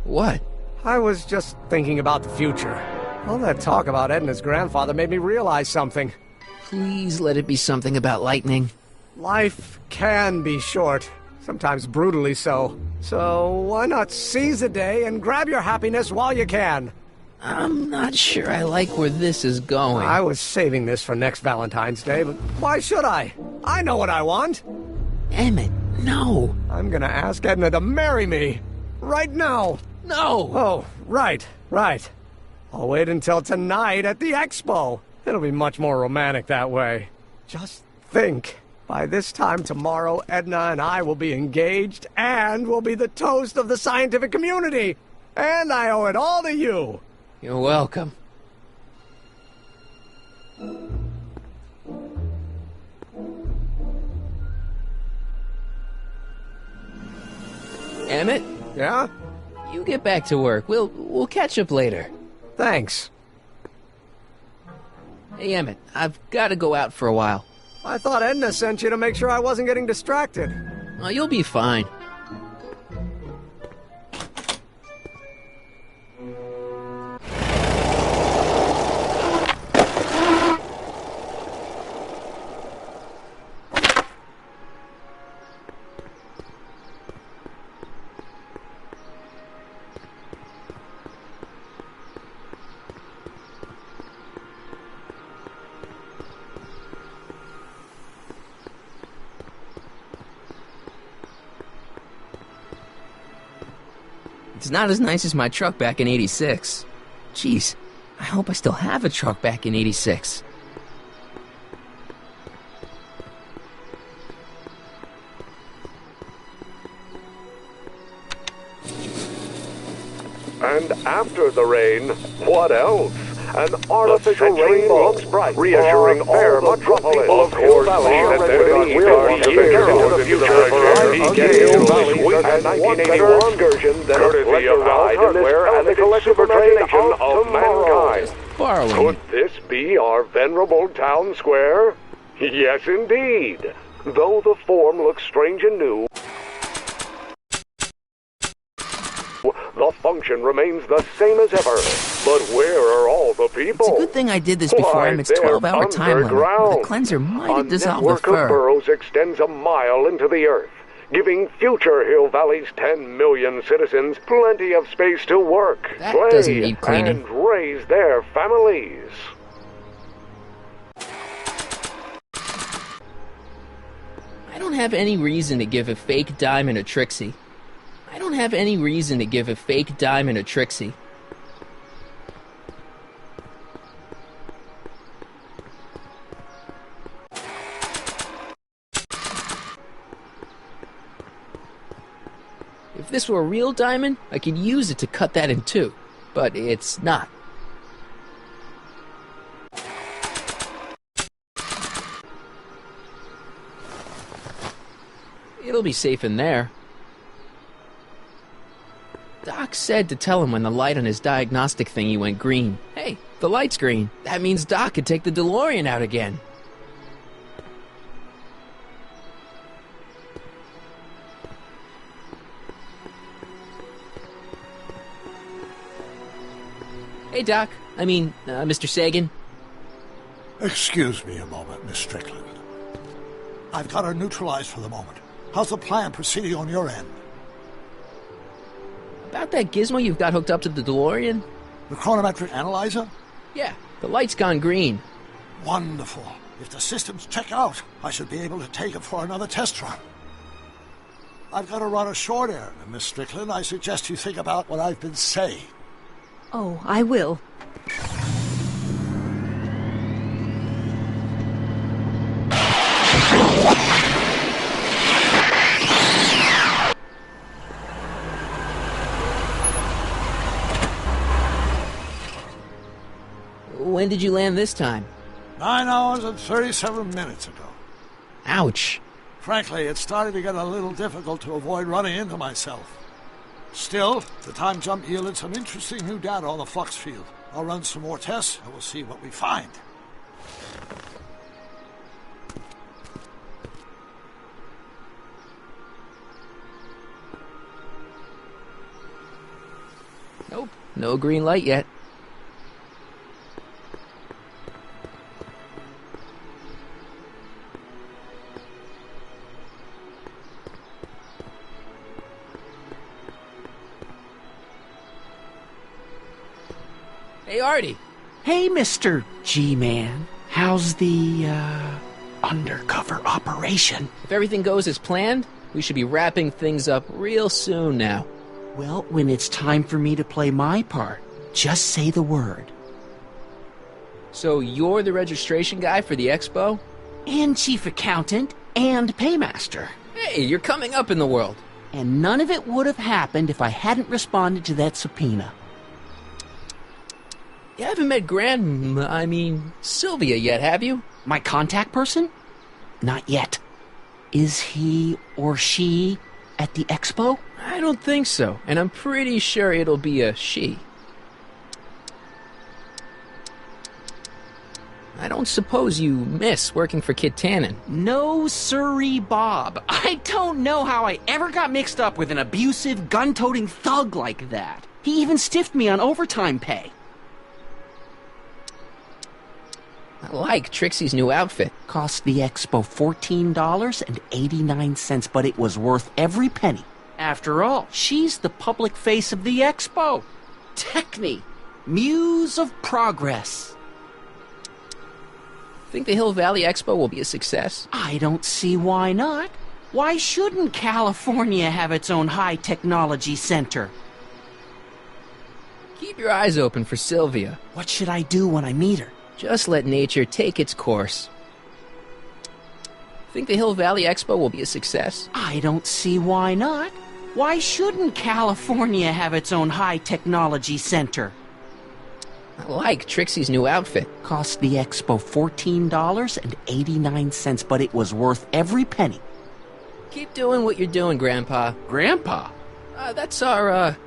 What? I was just thinking about the future. All that talk about Edna's grandfather made me realize something. Please let it be something about lightning. Life can be short, sometimes brutally so. So why not seize the day and grab your happiness while you can? I'm not sure I like where this is going. I was saving this for next Valentine's Day, but why should I? I know what I want. Emmett, no. I'm gonna ask Edna to marry me. Right now. No. Oh, right. I'll wait until tonight at the expo. It'll be much more romantic that way. Just think. By this time tomorrow, Edna and I will be engaged and will be the toast of the scientific community. And I owe it all to you. You're welcome. Emmett? Yeah? You get back to work. We'll catch up later. Thanks. Hey, Emmett, I've got to go out for a while. I thought Edna sent you to make sure I wasn't getting distracted. Oh, you'll be fine. It's not as nice as my truck back in '86. Jeez, I hope I still have a truck back in '86. And after the rain, what else? An artificial rainbow looks bright, reassuring all the metropolis of Hill Valley that their needs are taken care of in the future. Get Hill Valley with a 1981 version that is electrified hardware and the collective imagination of mankind. Could this be our venerable town square? Yes, indeed. Though the form looks strange and new, the function remains the same as ever. But where are all the people? It's a good thing I did this before Emmett's 12-hour time limit. The cleanser might have dissolved the network fur. of burrows extends a mile into the earth, giving future Hill Valley's 10 million citizens plenty of space to work, That play, doesn't need cleaning. and raise their families. I don't have any reason to give a fake diamond a Trixie. I don't have any reason to give a fake diamond a Trixie. If this were a real diamond, I could use it to cut that in two, but it's not. It'll be safe in there. Doc said to tell him when the light on his diagnostic thingy went green. Hey, the light's green. That means Doc could take the DeLorean out again. Hey, Doc. Mr. Sagan. Excuse me a moment, Miss Strickland. I've got her neutralized for the moment. How's the plan proceeding on your end? About that gizmo you've got hooked up to the DeLorean? The chronometric analyzer? Yeah, the light's gone green. Wonderful. If the systems check out, I should be able to take it for another test run. I've got to run a short errand, Miss Strickland. I suggest you think about what I've been saying. Oh, I will. When did you land this time? 9 hours and 37 minutes ago. Ouch. Frankly, it's starting to get a little difficult to avoid running into myself. Still, the time jump yielded some interesting new data on the flux field. I'll run some more tests, and we'll see what we find. Nope, no green light yet. Hey, Artie. Hey, Mr. G-Man. How's the, undercover operation? If everything goes as planned, we should be wrapping things up real soon now. Well, when it's time for me to play my part, just say the word. So you're the registration guy for the expo? And chief accountant. and paymaster. Hey, you're coming up in the world. And none of it would have happened if I hadn't responded to that subpoena. You haven't met Sylvia yet, have you? My contact person? Not yet. Is he or she at the expo? I don't think so, and I'm pretty sure it'll be a she. I don't suppose you miss working for Kit Tannen? No sirree, Bob. I don't know how I ever got mixed up with an abusive, gun-toting thug like that. He even stiffed me on overtime pay. I like Trixie's new outfit. Cost the expo $14.89, but it was worth every penny. After all, she's the public face of the expo. Techne, muse of progress. Think the Hill Valley Expo will be a success? I don't see why not. Why shouldn't California have its own high-technology center? Keep your eyes open for Sylvia. What should I do when I meet her? Just let nature take its course. Think the Hill Valley Expo will be a success? I don't see why not. Why shouldn't California have its own high-technology center? I like Trixie's new outfit. Cost the expo $14.89, but it was worth every penny. Keep doing what you're doing, Grandpa. Grandpa? That's our,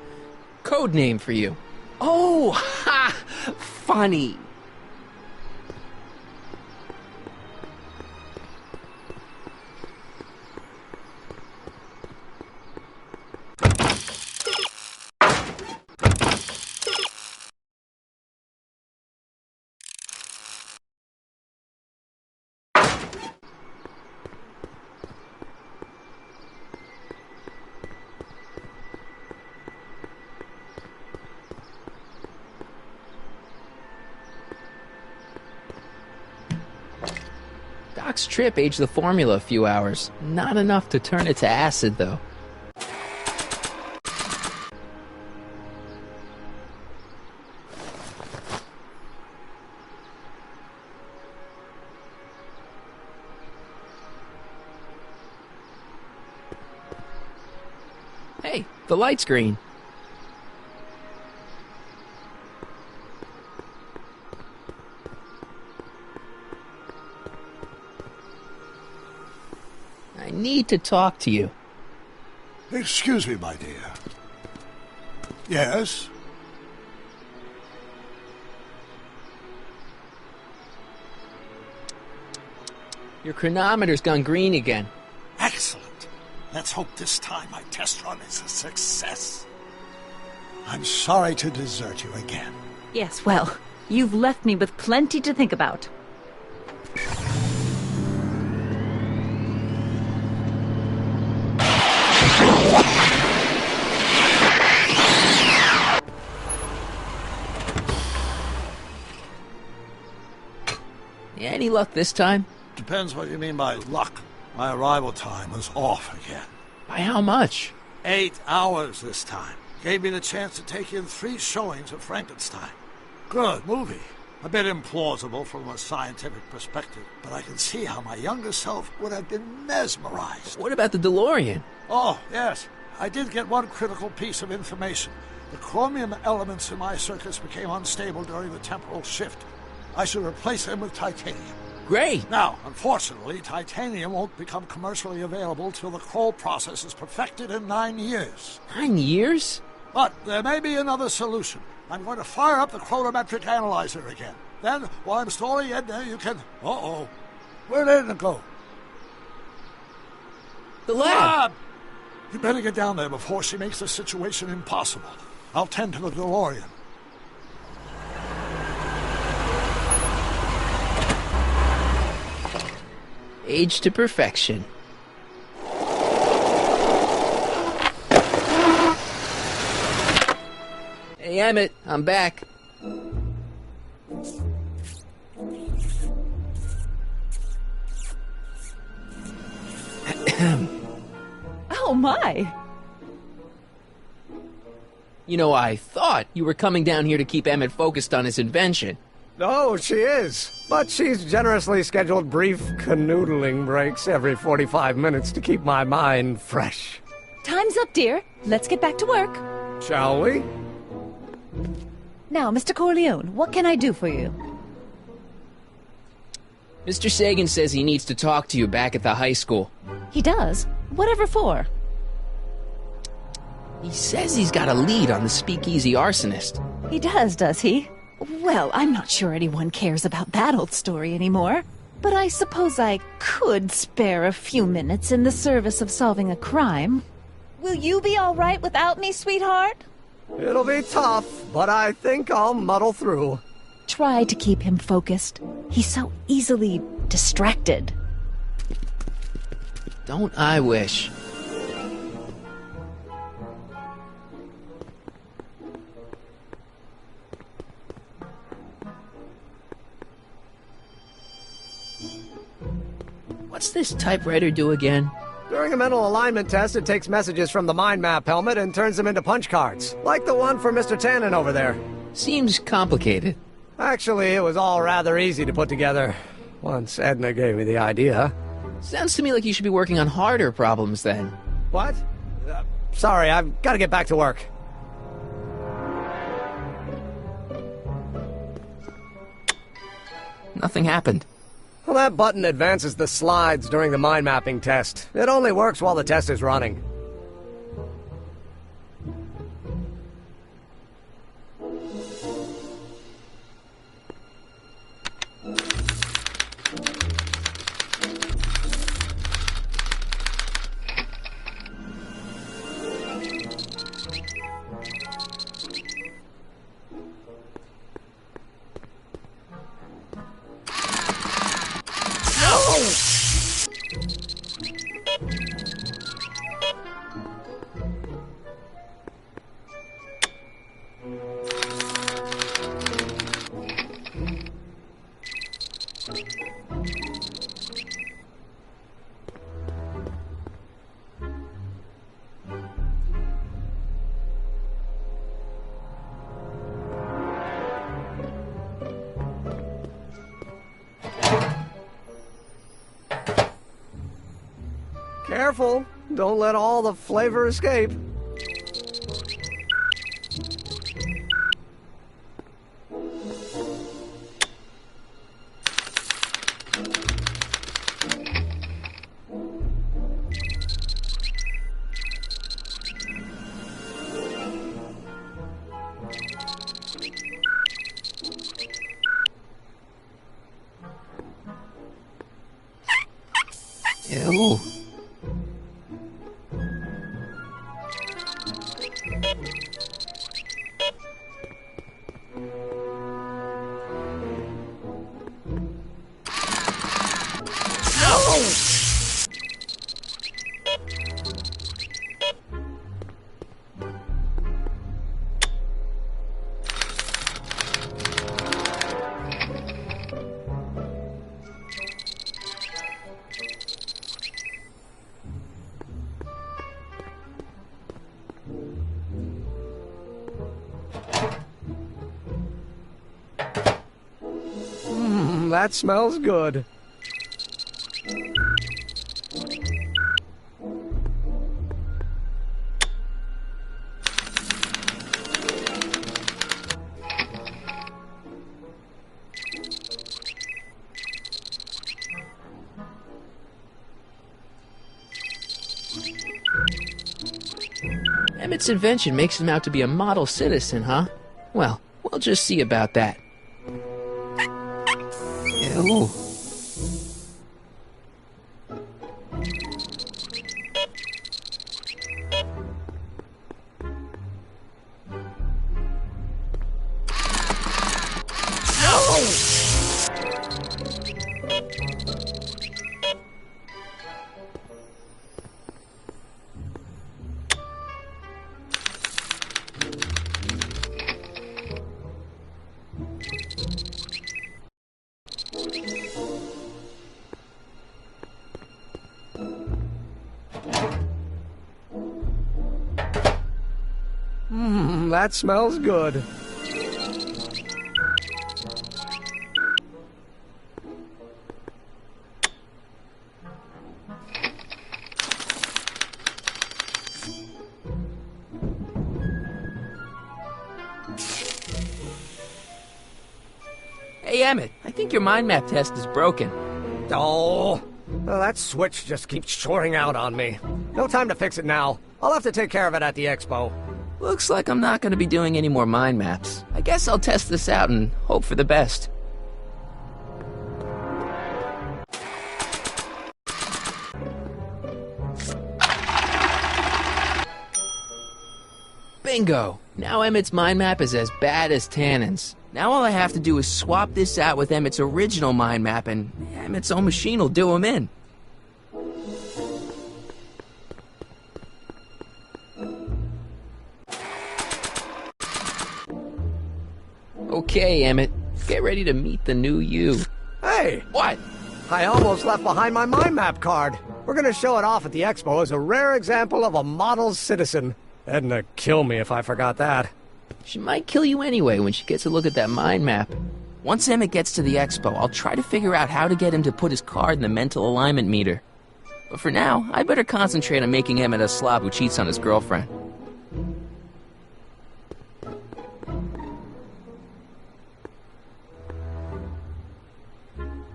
code name for you. Oh, ha! Funny. Doc's trip aged the formula a few hours. Not enough to turn it to acid, though. Hey, the light's green. I need to talk to you. Excuse me, my dear. Yes? Your chronometer's gone green again. Excellent. Let's hope this time my test run is a success. I'm sorry to desert you again. Yes, well, you've left me with plenty to think about. Any luck this time? Depends what you mean by luck. My arrival time was off again. By how much? 8 hours this time. Gave me the chance to take in 3 showings of Frankenstein. Good movie. A bit implausible from a scientific perspective, but I can see how my younger self would have been mesmerized. What about the DeLorean? Oh, yes. I did get one critical piece of information. The chromium elements in my circuits became unstable during the temporal shift. I should replace them with titanium. Great! Now, unfortunately, titanium won't become commercially available till the Kroll process is perfected in 9 years. 9 years? But there may be another solution. I'm going to fire up the chronometric analyzer again. Then, while I'm stalling Edna, you can... Uh-oh. Where did Edna go? The lab! You better get down there before she makes the situation impossible. I'll tend to the DeLorean. Age to perfection. Hey, Emmett, I'm back. Oh, my. You know, I thought you were coming down here to keep Emmett focused on his invention. Oh, she is. But she's generously scheduled brief canoodling breaks every 45 minutes to keep my mind fresh. Time's up, dear. Let's get back to work. Shall we? Now, Mr. Corleone, what can I do for you? Mr. Sagan says he needs to talk to you back at the high school. He does? Whatever for? He says he's got a lead on the speakeasy arsonist. He does he? Well, I'm not sure anyone cares about that old story anymore. But I suppose I could spare a few minutes in the service of solving a crime. Will you be all right without me, sweetheart? It'll be tough, but I think I'll muddle through. Try to keep him focused. He's so easily distracted. Don't I wish? What's this typewriter do again? During a mental alignment test, it takes messages from the mind map helmet and turns them into punch cards, like the one for Mr. Tannen over there. Seems complicated. Actually, it was all rather easy to put together, once Edna gave me the idea. Sounds to me like you should be working on harder problems then. What? Sorry, I've got to get back to work. Nothing happened. Well, that button advances the slides during the mind mapping test. It only works while the test is running. Careful, don't let all the flavor escape. Ew. That smells good. Emmett's invention makes him out to be a model citizen, huh? Well, we'll just see about that. Ew. That smells good. Emmett, I think your mind map test is broken. Oh, well, that switch just keeps shorting out on me. No time to fix it now. I'll have to take care of it at the expo. Looks like I'm not going to be doing any more mind maps. I guess I'll test this out and hope for the best. Bingo! Now Emmett's mind map is as bad as Tannen's. Now all I have to do is swap this out with Emmett's original mind map, and Emmett's own machine will do him in. Okay, Emmett. Get ready to meet the new you. Hey! What? I almost left behind my mind map card. We're gonna show it off at the expo as a rare example of a model citizen. Edna'd kill me if I forgot that. She might kill you anyway when she gets a look at that mind map. Once Emmett gets to the expo, I'll try to figure out how to get him to put his card in the mental alignment meter. But for now, I better concentrate on making Emmett a slob who cheats on his girlfriend.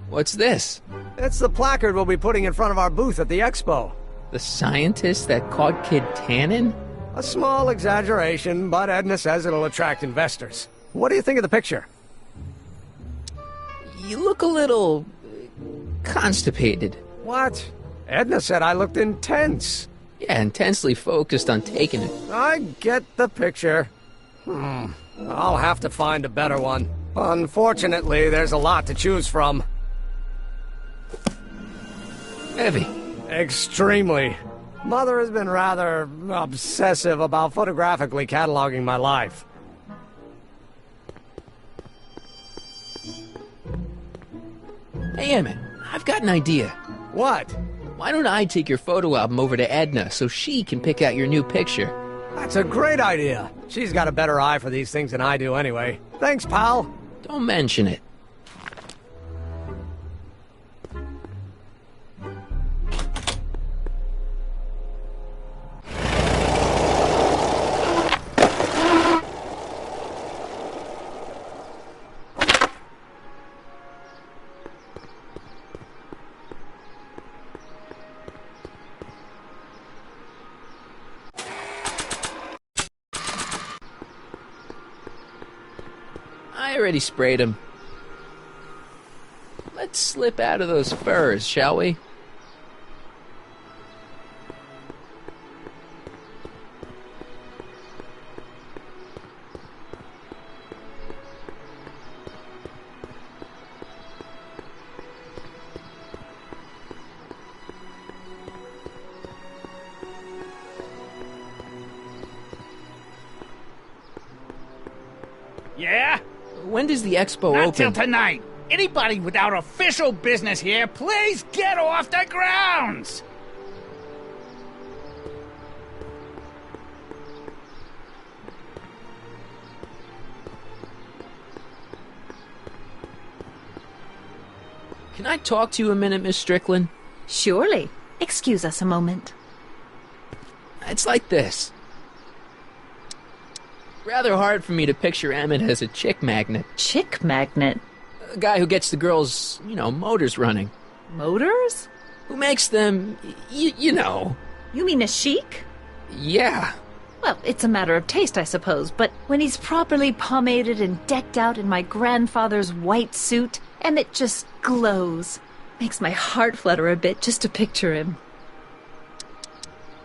What's this? It's the placard we'll be putting in front of our booth at the expo. The scientist that caught Kid Tannen? A small exaggeration, but Edna says it'll attract investors. What do you think of the picture? You look a little constipated. What? Edna said I looked intense. Yeah, intensely focused on taking it. I get the picture. I'll have to find a better one. Unfortunately, there's a lot to choose from. Heavy. Extremely. Mother has been rather obsessive about photographically cataloging my life. Hey, Emmett, I've got an idea. What? Why don't I take your photo album over to Edna so she can pick out your new picture? That's a great idea. She's got a better eye for these things than I do anyway. Thanks, pal. Don't mention it. I already sprayed him. Let's slip out of those furs, shall we? Yeah? When does the expo Not open? till tonight. Anybody without official business here, please get off the grounds! Can I talk to you a minute, Miss Strickland? Surely. Excuse us a moment. It's like this. Rather hard for me to picture Emmett as a chick magnet. Chick magnet? A guy who gets the girls, motors running. Motors? Who makes them, you know. You mean a chic? Yeah. Well, it's a matter of taste, I suppose, but when he's properly pomaded and decked out in my grandfather's white suit, Emmett just glows. Makes my heart flutter a bit just to picture him.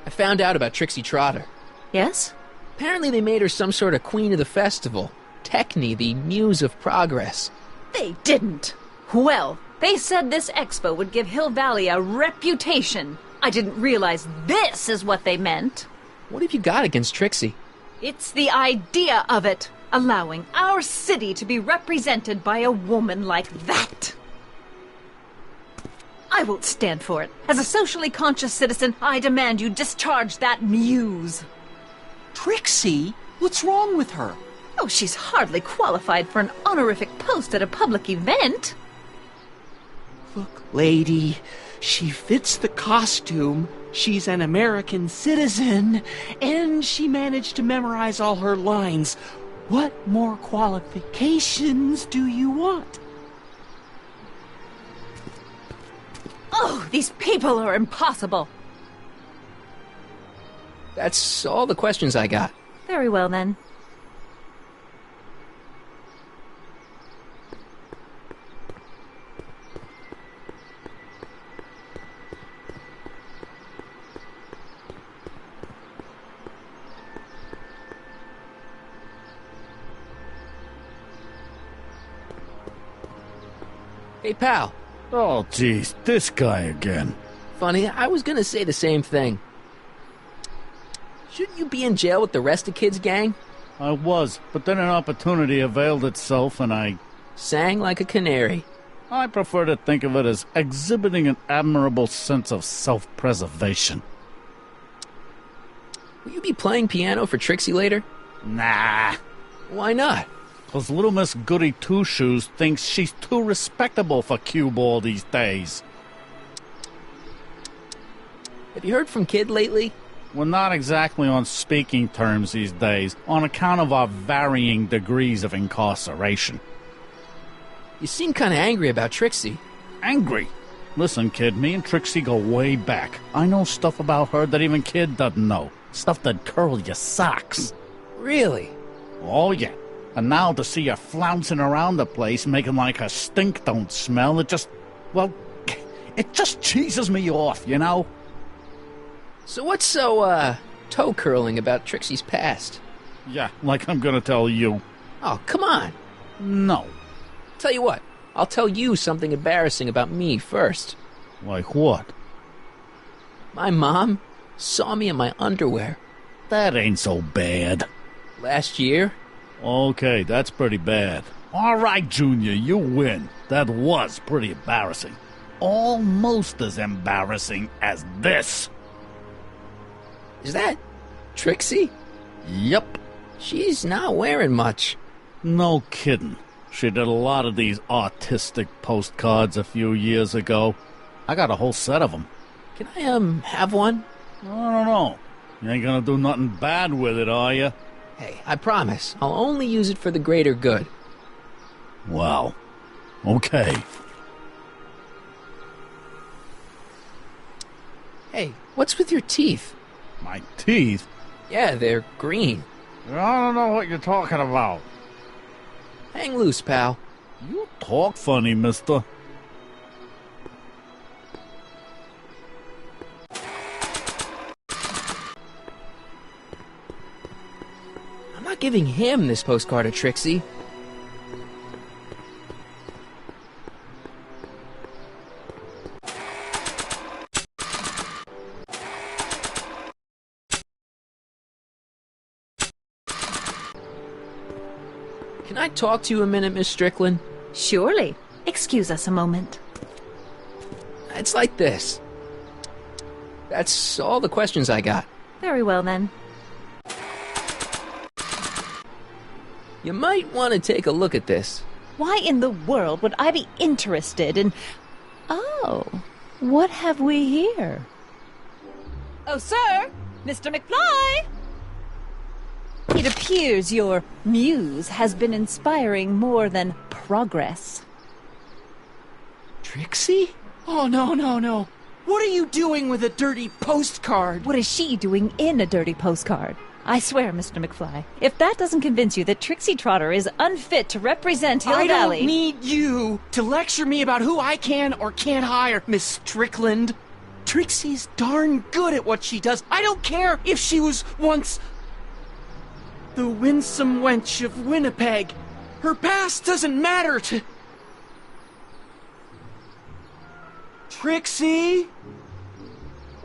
I found out about Trixie Trotter. Yes? Apparently they made her some sort of queen of the festival. Techne, the muse of progress. They didn't. Well, they said this expo would give Hill Valley a reputation. I didn't realize this is what they meant. What have you got against Trixie? It's the idea of it. Allowing our city to be represented by a woman like that. I won't stand for it. As a socially conscious citizen, I demand you discharge that muse. Trixie? What's wrong with her? Oh, she's hardly qualified for an honorific post at a public event. Look, lady, she fits the costume. She's an American citizen, and she managed to memorize all her lines. What more qualifications do you want? Oh, these people are impossible. That's all the questions I got. Very well, then. Hey, pal. Oh, geez, this guy again. Funny, I was gonna say the same thing. Shouldn't you be in jail with the rest of kids' gang? I was, but then an opportunity availed itself and I... sang like a canary. I prefer to think of it as exhibiting an admirable sense of self-preservation. Will you be playing piano for Trixie later? Nah. Why not? 'Cause little Miss Goody Two-Shoes thinks she's too respectable for cue ball these days. Have you heard from Kid lately? We're not exactly on speaking terms these days, on account of our varying degrees of incarceration. You seem kind of angry about Trixie. Angry? Listen, kid, me and Trixie go way back. I know stuff about her that even Kid doesn't know. Stuff that'd curl your socks. Really? Oh, yeah. And now to see her flouncing around the place, making like her stink don't smell, it just... well, it just cheeses me off, you know? So what's so, toe-curling about Trixie's past? Yeah, like I'm gonna tell you. Oh, come on. No. Tell you what, I'll tell you something embarrassing about me first. Like what? My mom saw me in my underwear. That ain't so bad. Last year? Okay, that's pretty bad. All right, Junior, you win. That was pretty embarrassing. Almost as embarrassing as this. Is that Trixie? Yep. She's not wearing much. No kidding. She did a lot of these artistic postcards a few years ago. I got a whole set of them. Can I, have one? I don't know. You ain't gonna do nothing bad with it, are you? Hey, I promise. I'll only use it for the greater good. Well, okay. Hey, what's with your teeth? My teeth? Yeah, they're green. I don't know what you're talking about. Hang loose, pal. You talk funny, mister. I'm not giving him this postcard of Trixie. Can I talk to you a minute, Miss Strickland? Surely. Excuse us a moment. It's like this. That's all the questions I got. Very well, then. You might want to take a look at this. Why in the world would I be interested in... Oh, what have we here? Oh, sir! Mr. McFly! It appears your muse has been inspiring more than progress. Trixie? Oh, no. What are you doing with a dirty postcard? What is she doing in a dirty postcard? I swear, Mr. McFly, if that doesn't convince you that Trixie Trotter is unfit to represent Hill I Valley... don't need you to lecture me about who I can or can't hire, Miss Strickland. Trixie's darn good at what she does. I don't care if she was once the winsome wench of Winnipeg. Her past doesn't matter to... Trixie?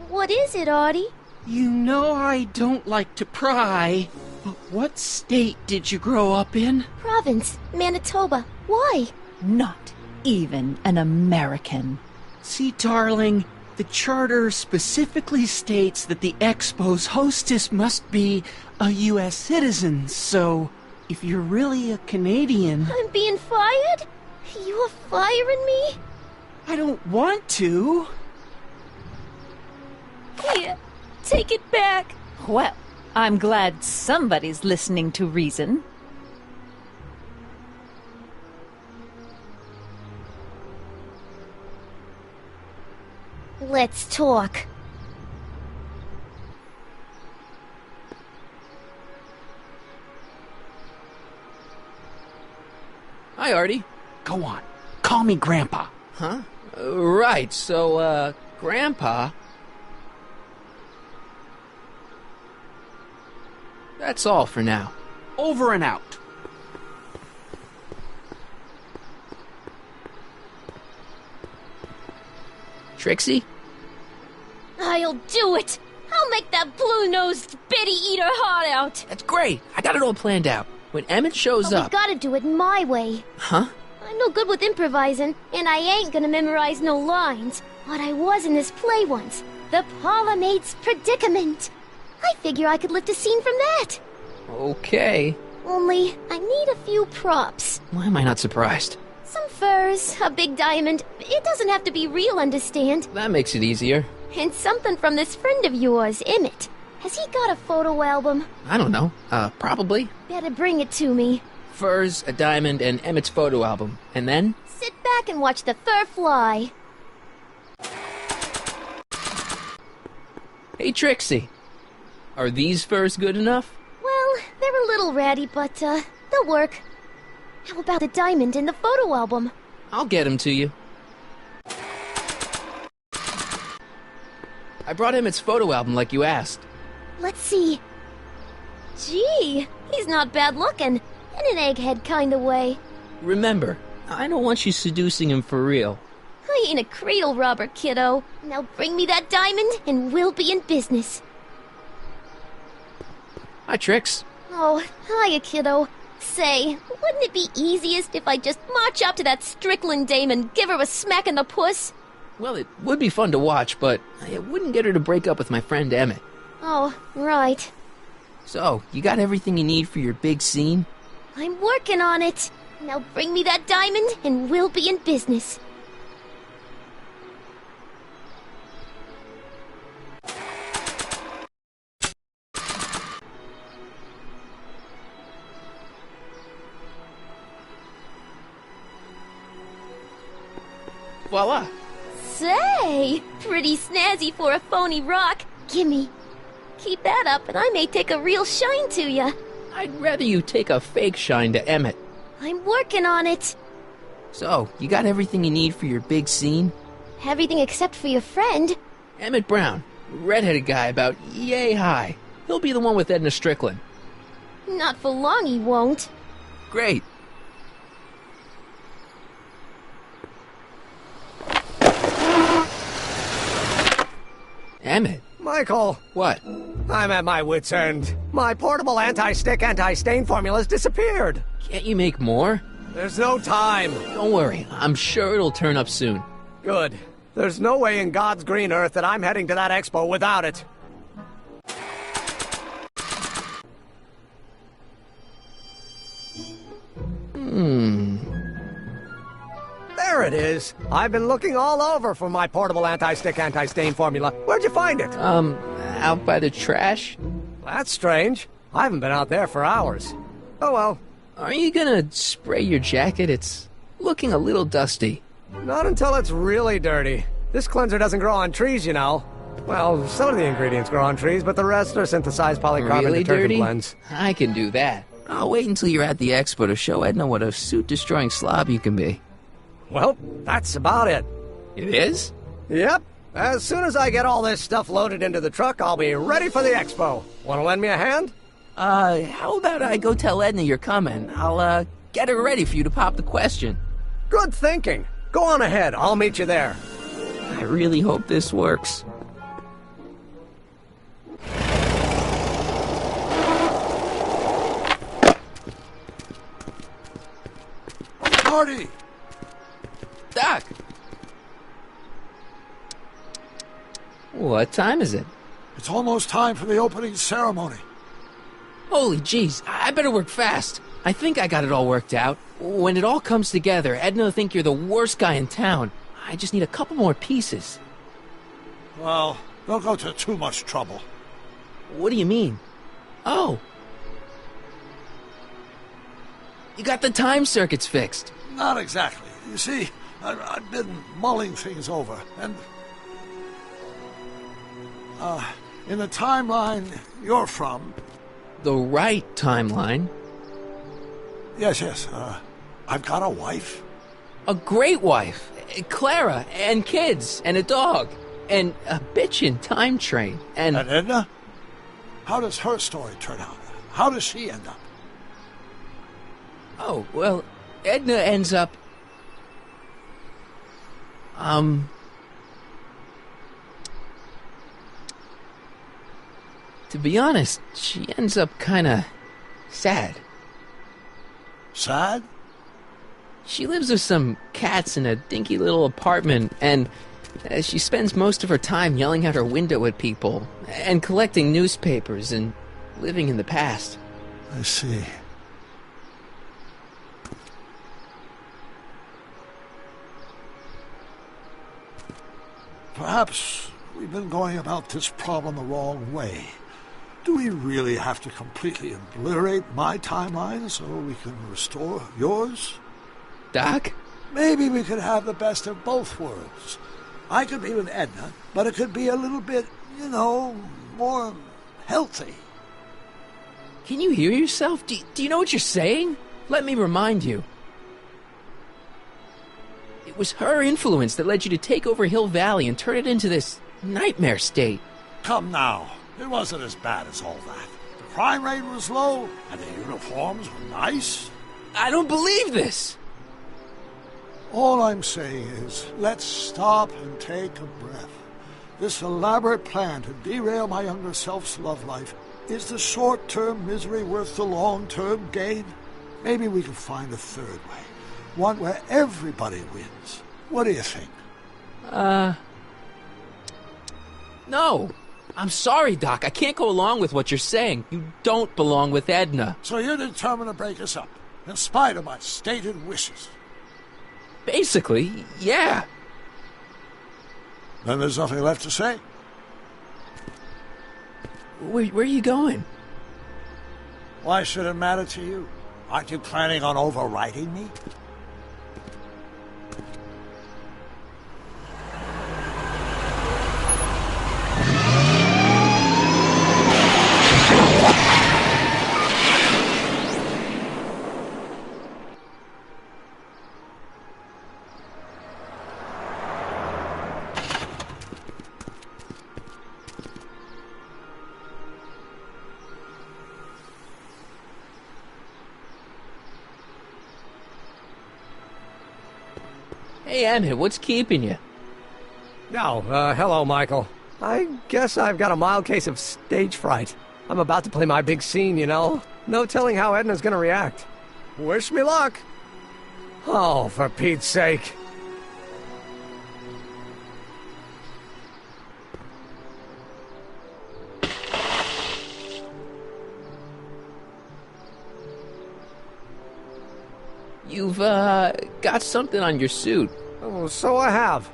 What is it, Audie? You know I don't like to pry, but what state did you grow up in? Province, Manitoba. Why? Not even an American. See, darling, the charter specifically states that the Expo's hostess must be a U.S. citizen, so if you're really a Canadian... I'm being fired? You are firing me? I don't want to. Here, take it back. Well, I'm glad somebody's listening to reason. Let's talk. Hi, Artie. Go on. Call me Grandpa. Huh? Right, so, Grandpa... That's all for now. Over and out. Trixie? I'll do it! I'll make that blue-nosed bitty eater heart out! That's great. I got it all planned out. When Emmett shows But up... we gotta do it my way. Huh? I'm no good with improvising, and I ain't gonna memorize no lines. But I was in this play once. The Parlourmaid's Predicament. I figure I could lift a scene from that. Okay. Only, I need a few props. Why am I not surprised? Some furs, a big diamond. It doesn't have to be real, understand? That makes it easier. And something from this friend of yours, Emmett. Has he got a photo album? I don't know. Probably. Better bring it to me. Furs, a diamond, and Emmett's photo album. And then? Sit back and watch the fur fly. Hey, Trixie. Are these furs good enough? Well, they're a little ratty, but, they'll work. How about the diamond in the photo album? I'll get him to you. I brought Emmett's photo album like you asked. Let's see. Gee, he's not bad looking. In an egghead kind of way. Remember, I don't want you seducing him for real. I ain't a cradle robber, kiddo. Now bring me that diamond, and we'll be in business. Hi, Trix. Oh, hiya, kiddo. Say, wouldn't it be easiest if I just march up to that Strickland dame and give her a smack in the puss? Well, it would be fun to watch, but it wouldn't get her to break up with my friend Emmett. Oh, right. So, you got everything you need for your big scene? I'm working on it. Now bring me that diamond, and we'll be in business. Voila! Say, pretty snazzy for a phony rock. Gimme. Keep that up, and I may take a real shine to ya. I'd rather you take a fake shine to Emmett. I'm working on it. So, you got everything you need for your big scene? Everything except for your friend. Emmett Brown, redheaded guy about yay high. He'll be the one with Edna Strickland. Not for long, he won't. Great. Emmett. Michael. What? I'm at my wit's end. My portable anti-stick, anti-stain formula's disappeared. Can't you make more? There's no time. Don't worry. I'm sure it'll turn up soon. Good. There's no way in God's green earth that I'm heading to that expo without it. There it is. I've been looking all over for my portable anti-stick, anti-stain formula. Where'd you find it? Out by the trash. That's strange. I haven't been out there for hours. Oh well. Are you gonna spray your jacket? It's looking a little dusty. Not until it's really dirty. This cleanser doesn't grow on trees, you know. Well, some of the ingredients grow on trees, but the rest are synthesized polycarbonate Really detergent dirty? blends. I can do that. I'll wait until you're at the expo to show Edna what a suit-destroying slob you can be. Well, that's about it. It is? Yep. As soon as I get all this stuff loaded into the truck, I'll be ready for the expo. Want to lend me a hand? How about I go tell Edna you're coming? I'll, get her ready for you to pop the question. Good thinking. Go on ahead. I'll meet you there. I really hope this works. Marty! Doc! What time is it? It's almost time for the opening ceremony. Holy jeez, I better work fast. I think I got it all worked out. When it all comes together, Edna will think you're the worst guy in town. I just need a couple more pieces. Well, don't go to too much trouble. What do you mean? Oh. You got the time circuits fixed. Not exactly. You see, I've been mulling things over, and In the timeline you're from... The right timeline? Yes. I've got a wife. A great wife. Clara, and kids, and a dog, and a bitchin' time train, and... And Edna? How does her story turn out? How does she end up? Oh, well, Edna ends up... To be honest, she ends up kinda sad. Sad? She lives with some cats in a dinky little apartment, and she spends most of her time yelling out her window at people, and collecting newspapers, and living in the past. I see. Perhaps we've been going about this problem the wrong way. Do we really have to completely obliterate my timeline so we can restore yours? Doc? Maybe we could have the best of both worlds. I could be with Edna, but it could be a little bit, more healthy. Can you hear yourself? Do you know what you're saying? Let me remind you. It was her influence that led you to take over Hill Valley and turn it into this nightmare state. Come now. It wasn't as bad as all that. The crime rate was low, and the uniforms were nice. I don't believe this! All I'm saying is, let's stop and take a breath. This elaborate plan to derail my younger self's love life, is the short-term misery worth the long-term gain? Maybe we can find a third way. One where everybody wins. What do you think? No. I'm sorry, Doc. I can't go along with what you're saying. You don't belong with Edna. So you're determined to break us up, in spite of my stated wishes? Basically, yeah. Then there's nothing left to say. Where are you going? Why should it matter to you? Aren't you planning on overriding me? Hey, Emmett, what's keeping you? Oh, hello, Michael. I guess I've got a mild case of stage fright. I'm about to play my big scene, No telling how Edna's gonna react. Wish me luck. Oh, for Pete's sake. You've, got something on your suit. Oh, so I have.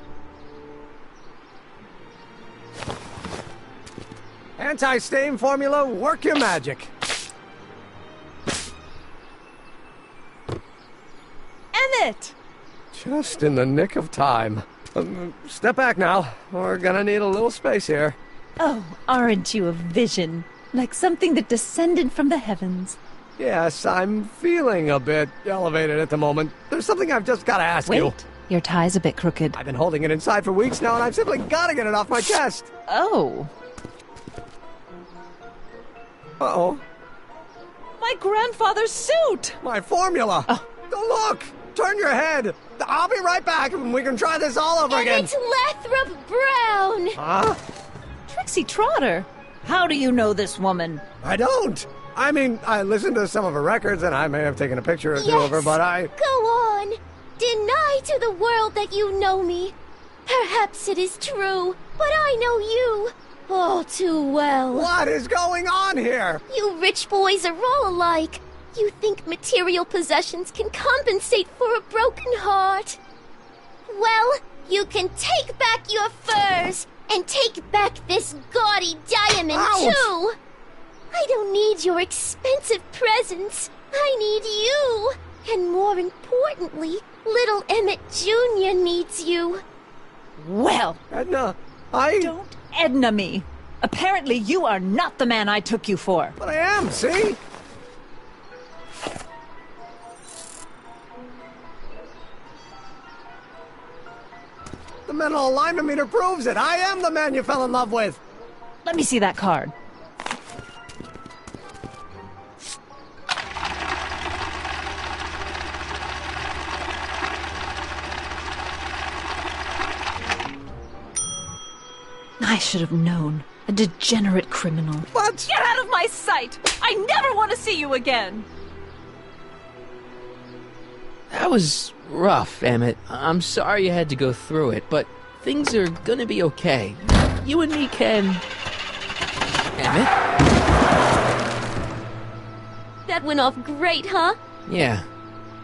Anti-stain formula, work your magic. Emmett! Just in the nick of time. Step back now. We're gonna need a little space here. Oh, aren't you a vision? Like something that descended from the heavens. Yes, I'm feeling a bit elevated at the moment. There's something I've just got to ask you. Wait, your tie's a bit crooked. I've been holding it inside for weeks now, and I've simply got to get it off my chest. Oh. Uh-oh. My grandfather's suit! My formula! Oh. Look! Turn your head! I'll be right back, and we can try this all over again. It's Lathrop Brown! Huh? Trixie Trotter! How do you know this woman? I don't! I mean, I listened to some of her records, and I may have taken a picture or two of her, but I... Go on! Deny to the world that you know me. Perhaps it is true, but I know you all too well. What is going on here? You rich boys are all alike. You think material possessions can compensate for a broken heart. Well, you can take back your furs, and take back this gaudy diamond, too! I don't need your expensive presents. I need you. And more importantly, little Emmett Jr. needs you. Well, Edna, Don't Edna me. Apparently you are not the man I took you for. But I am, see? The mental alignment meter proves it. I am the man you fell in love with. Let me see that card. I should have known. A degenerate criminal. What? Get out of my sight! I never want to see you again! That was rough, Emmett. I'm sorry you had to go through it, but things are gonna be okay. You and me can... Emmett? That went off great, huh? Yeah.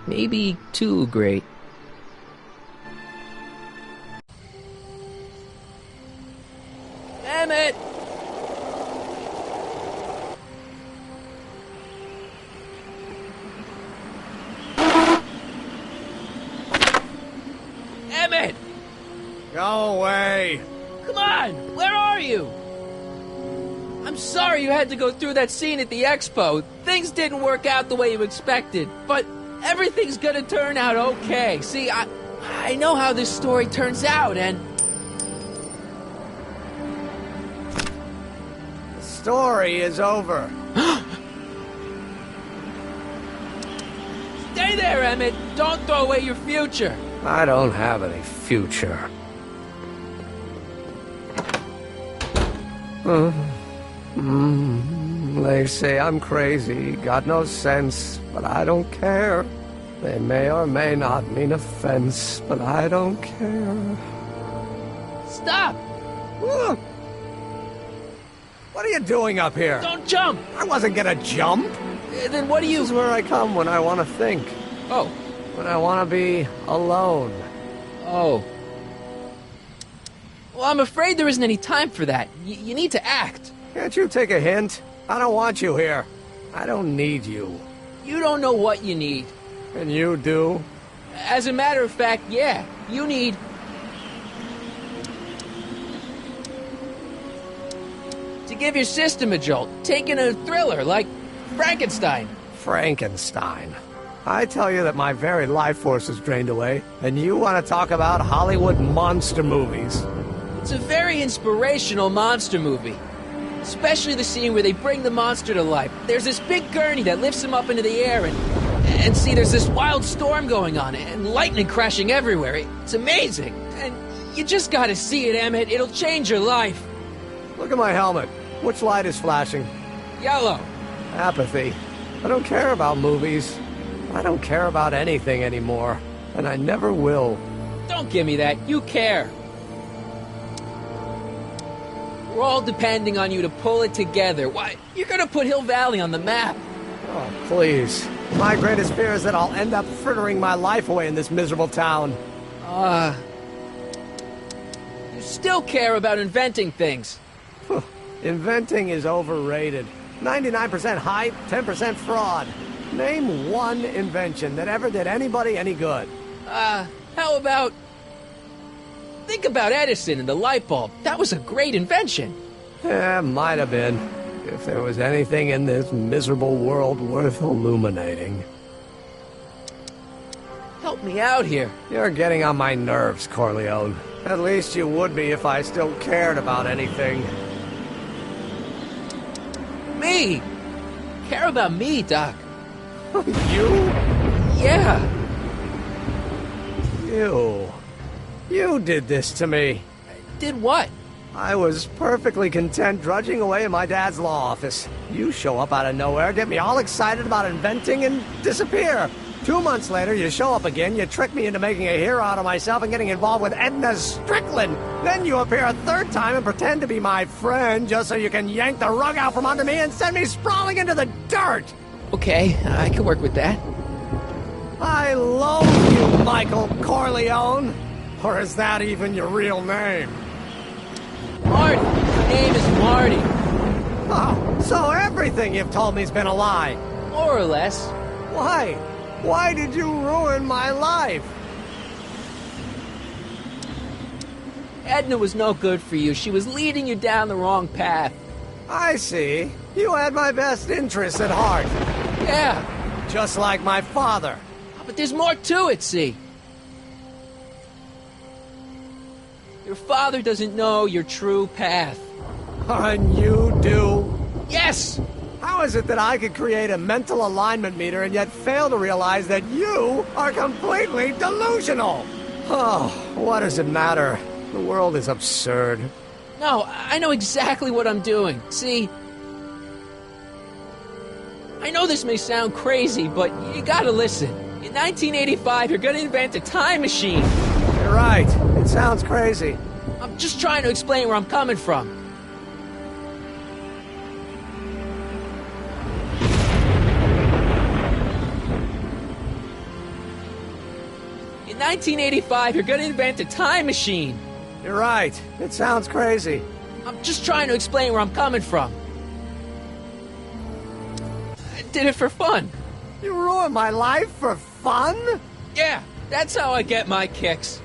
Maybe too great. Emmett! Emmett! Go away. Come on! Where are you? I'm sorry you had to go through that scene at the expo. Things didn't work out the way you expected, but everything's gonna turn out okay. See, I know how this story turns out, and... The story is over. Stay there, Emmett! Don't throw away your future! I don't have any future. They say I'm crazy, got no sense, but I don't care. They may or may not mean offense, but I don't care. Stop! What are you doing up here? Don't jump! I wasn't gonna jump. Then what do you... This is where I come when I want to think. Oh. When I want to be alone. Oh. Well, I'm afraid there isn't any time for that. You need to act. Can't you take a hint? I don't want you here. I don't need you. You don't know what you need. And you do? As a matter of fact, yeah. You need... to give your system a jolt. Take in a thriller like Frankenstein. Frankenstein. I tell you that my very life force is drained away, and you want to talk about Hollywood monster movies. It's a very inspirational monster movie. Especially the scene where they bring the monster to life. There's this big gurney that lifts him up into the air, and see, there's this wild storm going on, and lightning crashing everywhere. It's amazing. And you just gotta see it, Emmett. It'll change your life. Look at my helmet. Which light is flashing? Yellow. Apathy. I don't care about movies. I don't care about anything anymore. And I never will. Don't give me that. You care. We're all depending on you to pull it together. Why, you're gonna put Hill Valley on the map. Oh, please. My greatest fear is that I'll end up frittering my life away in this miserable town. You still care about inventing things. Inventing is overrated. 99% hype, 10% fraud. Name one invention that ever did anybody any good. How about... Think about Edison and the light bulb. That was a great invention. Yeah, might have been. If there was anything in this miserable world worth illuminating. Help me out here. You're getting on my nerves, Corleone. At least you would be if I still cared about anything. Me? Care about me, Doc. You? Yeah. You did this to me. Did what? I was perfectly content drudging away in my dad's law office. You show up out of nowhere, get me all excited about inventing, and disappear. 2 months later, you show up again, you trick me into making a hero out of myself and getting involved with Edna Strickland. Then you appear a third time and pretend to be my friend just so you can yank the rug out from under me and send me sprawling into the dirt. Okay, I can work with that. I loathe you, Michael Corleone. Or is that even your real name? Marty. My name is Marty. Oh, so everything you've told me's been a lie. More or less. Why? Why did you ruin my life? Edna was no good for you. She was leading you down the wrong path. I see. You had my best interests at heart. Yeah. Just like my father. But there's more to it, see? Your father doesn't know your true path. And you do? Yes! How is it that I could create a mental alignment meter and yet fail to realize that you are completely delusional? Oh, what does it matter? The world is absurd. No, I know exactly what I'm doing. See, I know this may sound crazy, but you gotta listen. In 1985, you're gonna invent a time machine. You're right. It sounds crazy. I'm just trying to explain where I'm coming from. In 1985, you're gonna invent a time machine. You're right. It sounds crazy. I'm just trying to explain where I'm coming from. I did it for fun. You ruined my life for fun? Yeah, that's how I get my kicks.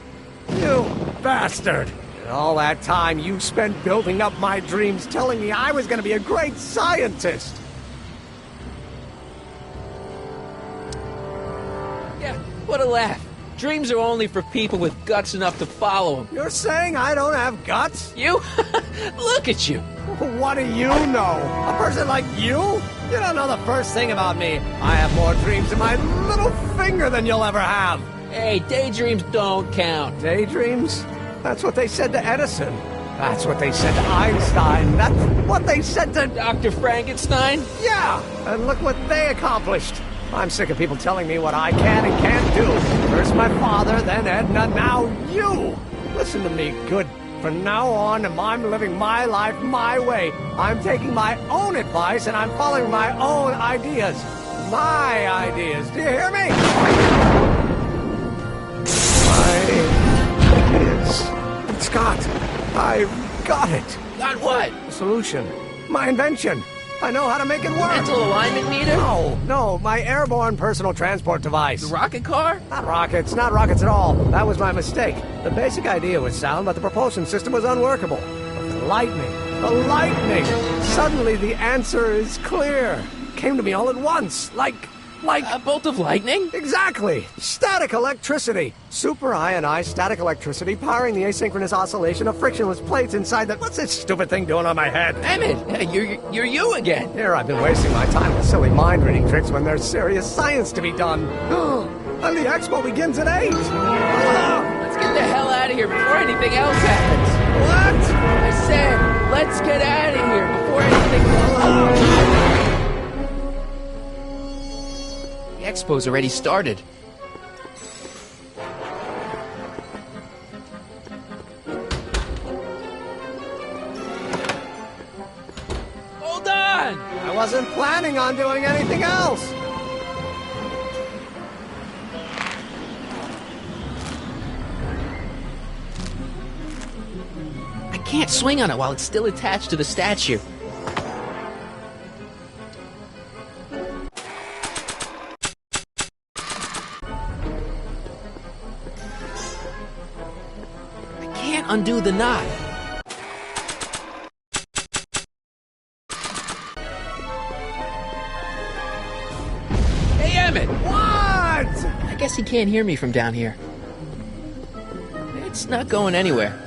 You bastard. And all that time you spent building up my dreams, telling me I was going to be a great scientist. Yeah, what a laugh. Dreams are only for people with guts enough to follow them. You're saying I don't have guts? You? Look at you. What do you know? A person like you? You don't know the first thing about me. I have more dreams in my little finger than you'll ever have. Hey, daydreams don't count. Daydreams? That's what they said to Edison. That's what they said to Einstein. That's what they said to Dr. Frankenstein? Yeah, and look what they accomplished. I'm sick of people telling me what I can and can't do. First my father, then Edna, now you. Listen to me, good. From now on, I'm living my life my way. I'm taking my own advice and I'm following my own ideas. My ideas. Do you hear me? My ideas. Scott, I've got it. Got what? The solution. My invention. I know how to make it work. Mental alignment meter? No, my airborne personal transport device. The rocket car? Not rockets at all. That was my mistake. The basic idea was sound, but the propulsion system was unworkable. But the lightning! Suddenly the answer is clear. Came to me all at once, like a bolt of lightning? Exactly! Static electricity! Super ionized static electricity powering the asynchronous oscillation of frictionless plates inside the... What's this stupid thing doing on my head? Emmett, you're you again. Here I've been wasting my time with silly mind-reading tricks when there's serious science to be done. And the expo begins at 8! Let's get the hell out of here before anything else happens. What? I said, let's get out of here before anything... The expo's already started. Hold on! I wasn't planning on doing anything else! I can't swing on it while it's still attached to the statue. Undo the knot. Hey, Emmett! What? I guess he can't hear me from down here. It's not going anywhere.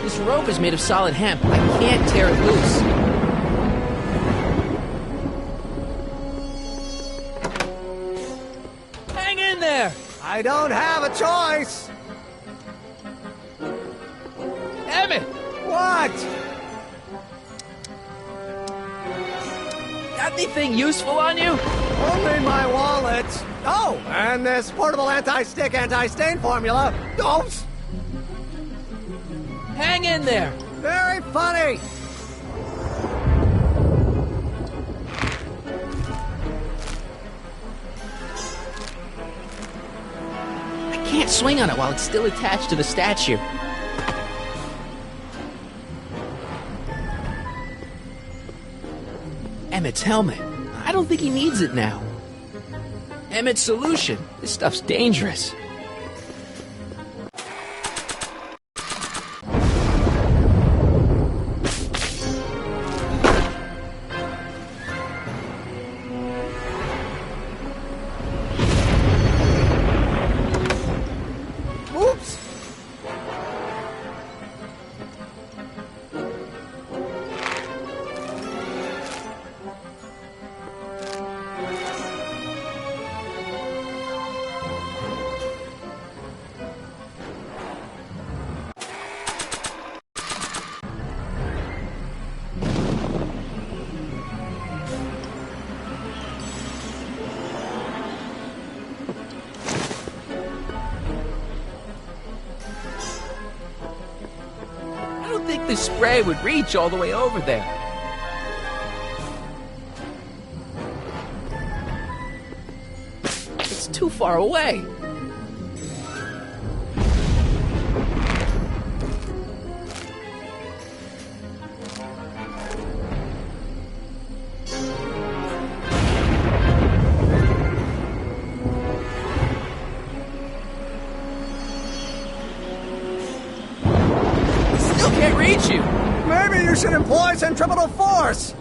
This rope is made of solid hemp. I can't tear it loose. I don't have a choice! Emmett! What? Got anything useful on you? Only my wallet. Oh, and this portable anti-stick, anti-stain formula. Oops! Hang in there! Very funny! Can't swing on it while it's still attached to the statue. Emmett's helmet. I I don't think he needs it now. Emmett's solution. This stuff's dangerous. The spray would reach all the way over there. It's too far away. Maybe you should employ centripetal force!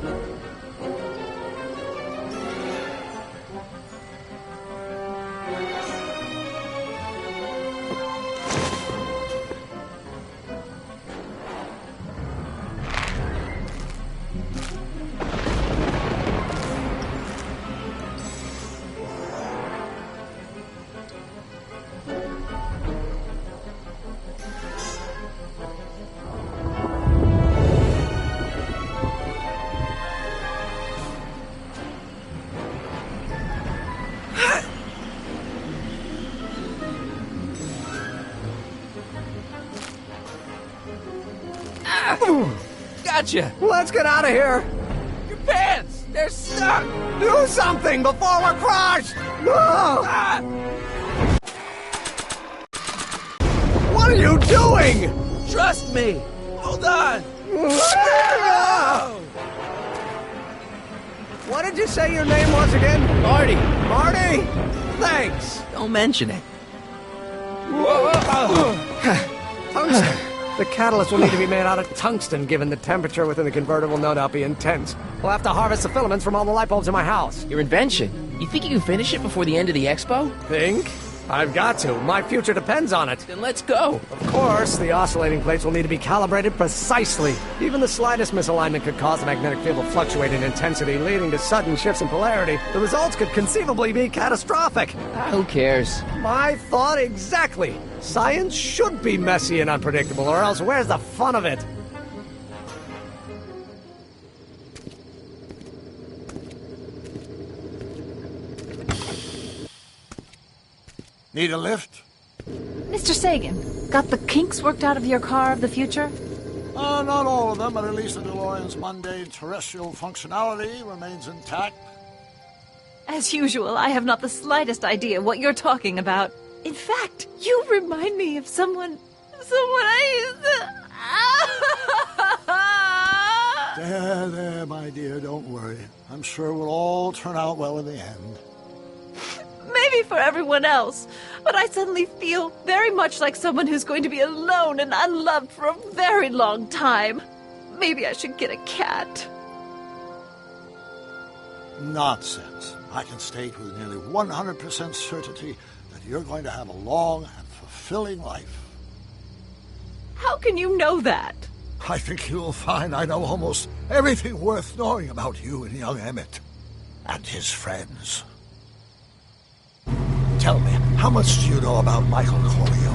Gotcha! Let's get out of here! Your pants! They're stuck! Do something before we're crushed! Ah! What are you doing? Trust me! Hold on! What did you say your name was again? Marty! Marty? Thanks! Don't mention it. Tungsten. The catalyst will need to be made out of tungsten, given the temperature within the converter will no doubt be intense. We'll have to harvest the filaments from all the light bulbs in my house. Your invention? You think you can finish it before the end of the expo? Think? I've got to. My future depends on it. Then let's go. Of course, the oscillating plates will need to be calibrated precisely. Even the slightest misalignment could cause the magnetic field to fluctuate in intensity, leading to sudden shifts in polarity. The results could conceivably be catastrophic. Who cares? My thought exactly. Science should be messy and unpredictable, or else where's the fun of it? Need a lift? Mr. Sagan, got the kinks worked out of your car of the future? Not all of them, but at least the DeLorean's mundane terrestrial functionality remains intact. As usual, I have not the slightest idea what you're talking about. In fact, you remind me of someone I used to... There, my dear, don't worry. I'm sure it will all turn out well in the end. Maybe for everyone else, but I suddenly feel very much like someone who's going to be alone and unloved for a very long time. Maybe I should get a cat. Nonsense. I can state with nearly 100% certainty that you're going to have a long and fulfilling life. How can you know that? I think you'll find I know almost everything worth knowing about you and young Emmett. And his friends. Tell me, how much do you know about Michael Corleone?